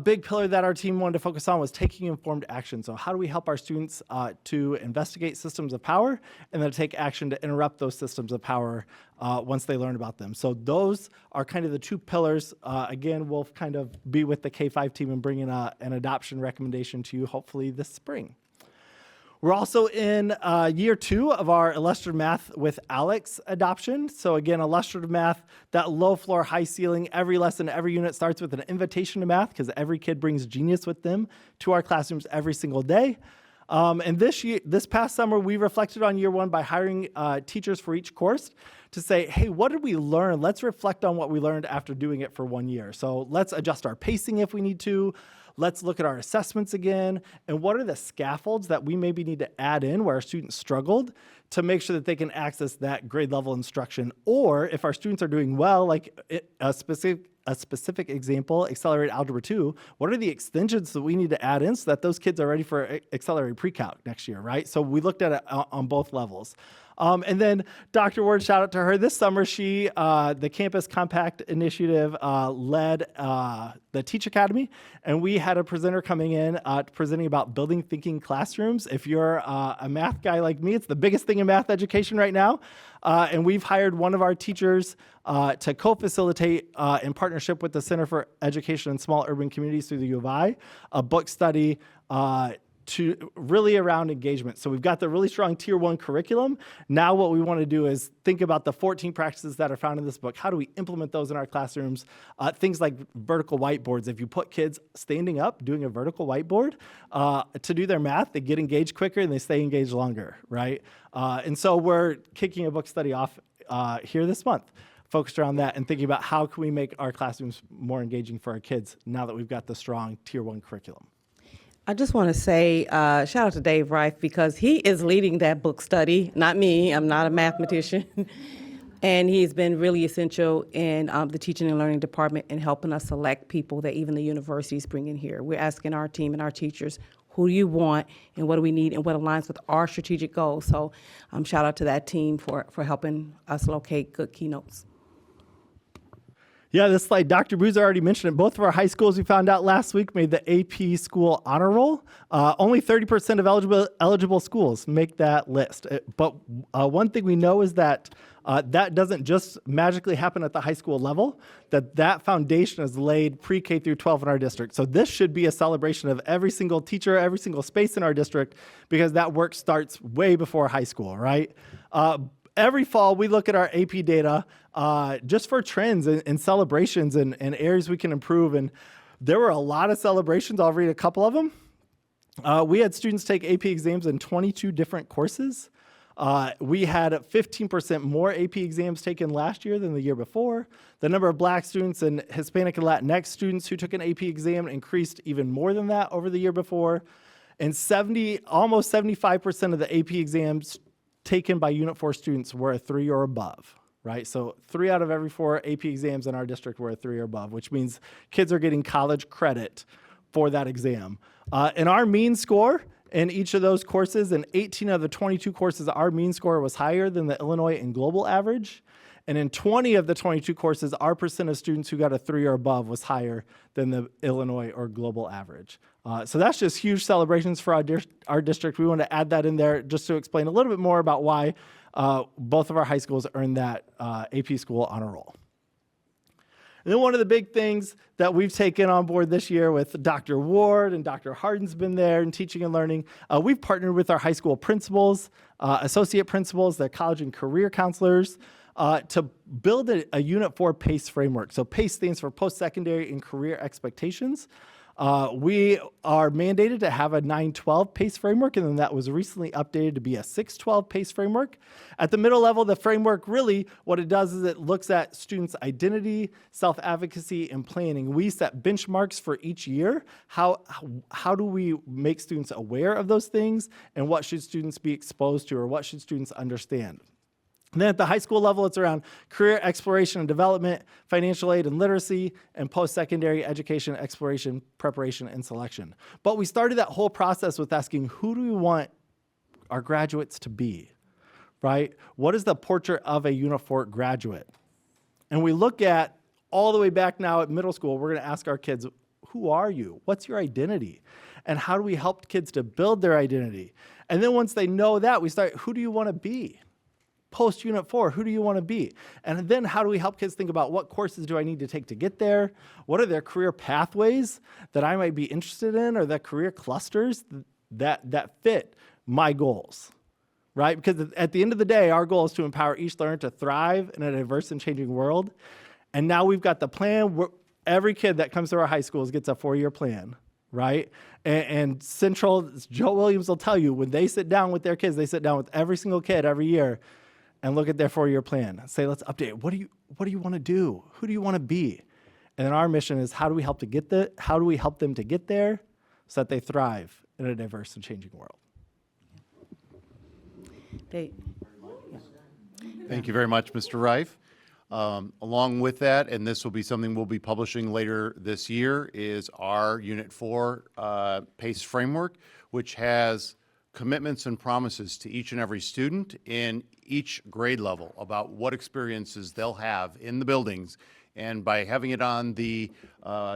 big pillar that our team wanted to focus on was taking informed action. So how do we help our students to investigate systems of power and then take action to interrupt those systems of power once they learn about them? So those are kind of the two pillars. Again, we'll kind of be with the K-5 team and bring in an adoption recommendation to you hopefully this spring. We're also in year 2 of our illustrative math with Alex adoption. So again, illustrative math, that low floor, high ceiling, every lesson, every unit starts with an invitation to math because every kid brings genius with them to our classrooms every single day. And this past summer, we reflected on year 1 by hiring teachers for each course to say, hey, what did we learn? Let's reflect on what we learned after doing it for 1 year. So let's adjust our pacing if we need to. Let's look at our assessments again, and what are the scaffolds that we maybe need to add in where our students struggled to make sure that they can access that grade level instruction. Or if our students are doing well, like a specific example, Accelerated Algebra 2, what are the extensions that we need to add in so that those kids are ready for Accelerated Pre-Calc next year, right? So we looked at it on both levels. And then Dr. Ward, shout out to her. This summer, she, the Campus Compact Initiative, led the Teach Academy, and we had a presenter coming in presenting about building thinking classrooms. If you're a math guy like me, it's the biggest thing in math education right now. And we've hired one of our teachers to co-facilitate in partnership with the Center for Education in Small Urban Communities through the U of I, a book study to really around engagement. So we've got the really strong tier 1 curriculum. Now what we want to do is think about the 14 practices that are found in this book. How do we implement those in our classrooms? Things like vertical whiteboards. If you put kids standing up doing a vertical whiteboard to do their math, they get engaged quicker and they stay engaged longer, right? And so we're kicking a book study off here this month, focused around that and thinking about how can we make our classrooms more engaging for our kids now that we've got the strong tier 1 curriculum. I just want to say shout out to Dave Reif because he is leading that book study, not me. I'm not a mathematician. And he's been really essential in the teaching and learning department in helping us select people that even the universities bring in here. We're asking our team and our teachers, who do you want and what do we need and what aligns with our strategic goals. So shout out to that team for helping us locate good keynotes. Yeah, this slide, Dr. Boozer already mentioned it. Both of our high schools we found out last week made the AP School Honor Roll. Only 30% of eligible schools make that list. But one thing we know is that that doesn't just magically happen at the high school level, that foundation is laid pre-K through 12 in our district. So this should be a celebration of every single teacher, every single space in our district, because that work starts way before high school, right? Every fall, we look at our AP data just for trends and celebrations and areas we can improve. And there were a lot of celebrations. I'll read a couple of them. We had students take AP exams in 22 different courses. We had 15% more AP exams taken last year than the year before. The number of Black students and Hispanic and Latinx students who took an AP exam increased even more than that over the year before. And almost 75% of the AP exams taken by Unit 4 students were a 3 or above, right? So 3 out of every 4 AP exams in our district were a 3 or above, which means kids are getting college credit for that exam. And our mean score in each of those courses, in 18 of the 22 courses, our mean score was higher than the Illinois and global average. And in 20 of the 22 courses, our percent of students who got a 3 or above was higher than the Illinois or global average. So that's just huge celebrations for our district. We want to add that in there just to explain a little bit more about why both of our high schools earned that AP School Honor Roll. And then one of the big things that we've taken on board this year with Dr. Ward and Dr. Harden's been there in teaching and learning, we've partnered with our high school principals, associate principals, the college and career counselors, to build a Unit 4 PACE framework. So PACE stands for Post-Secondary and Career Expectations. We are mandated to have a 9-12 PACE framework, and then that was recently updated to be a 6-12 PACE framework. At the middle level, the framework really, what it does is it looks at students' identity, self-advocacy, and planning. We set benchmarks for each year. How do we make students aware of those things, and what should students be exposed to, or what should students understand? And then at the high school level, it's around career exploration and development, financial aid and literacy, and post-secondary education, exploration, preparation, and selection. But we started that whole process with asking, who do we want our graduates to be, right? What is the portrait of a Unit 4 graduate? And we look at all the way back now at middle school, we're going to ask our kids, who are you? What's your identity? And how do we help kids to build their identity? And then once they know that, we start, who do you want to be? Post Unit 4, who do you want to be? And then how do we help kids think about what courses do I need to take to get there? What are their career pathways that I might be interested in, or the career clusters that fit my goals, right? Because at the end of the day, our goal is to empower each learner to thrive in a diverse and changing world. And now we've got the plan. Every kid that comes to our high schools gets a 4-year plan, right? And Central, Joe Williams will tell you, when they sit down with their kids, they sit down with every single kid every year and look at their 4-year plan. Say, let's update it. What do you want to do? Who do you want to be? And then our mission is, how do we help them to get there so that they thrive in a diverse and changing world? They, Thank you very much, Mr. Reif. Along with that, and this will be something we'll be publishing later this year, is our Unit 4 PACE framework, which has commitments and promises to each and every student in each grade level about what experiences they'll have in the buildings. And by having it on the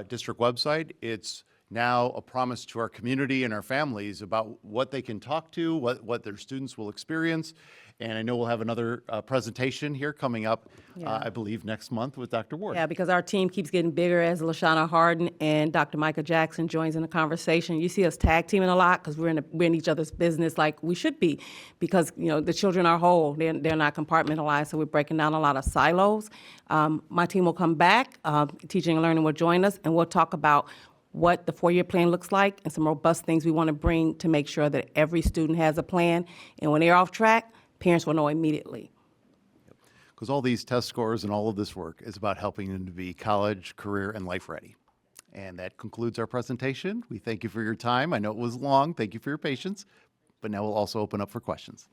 district website, it's now a promise to our community and our families about what they can talk to, what their students will experience. And I know we'll have another presentation here coming up, I believe, next month with Dr. Ward. Yeah, because our team keeps getting bigger as LaShawna Harden and Dr. Micah Jackson joins in the conversation. You see us tag teaming a lot because we're in each other's business like we should be, because the children are whole. They're not compartmentalized, so we're breaking down a lot of silos. My team will come back. Teaching and Learning will join us, and we'll talk about what the 4-year plan looks like and some robust things we want to bring to make sure that every student has a plan. And when they're off track, parents will know immediately. Because all these test scores and all of this work is about helping them to be college, career, and life ready. And that concludes our presentation. We thank you for your time. I know it was long. Thank you for your patience. But now we'll also open up for questions.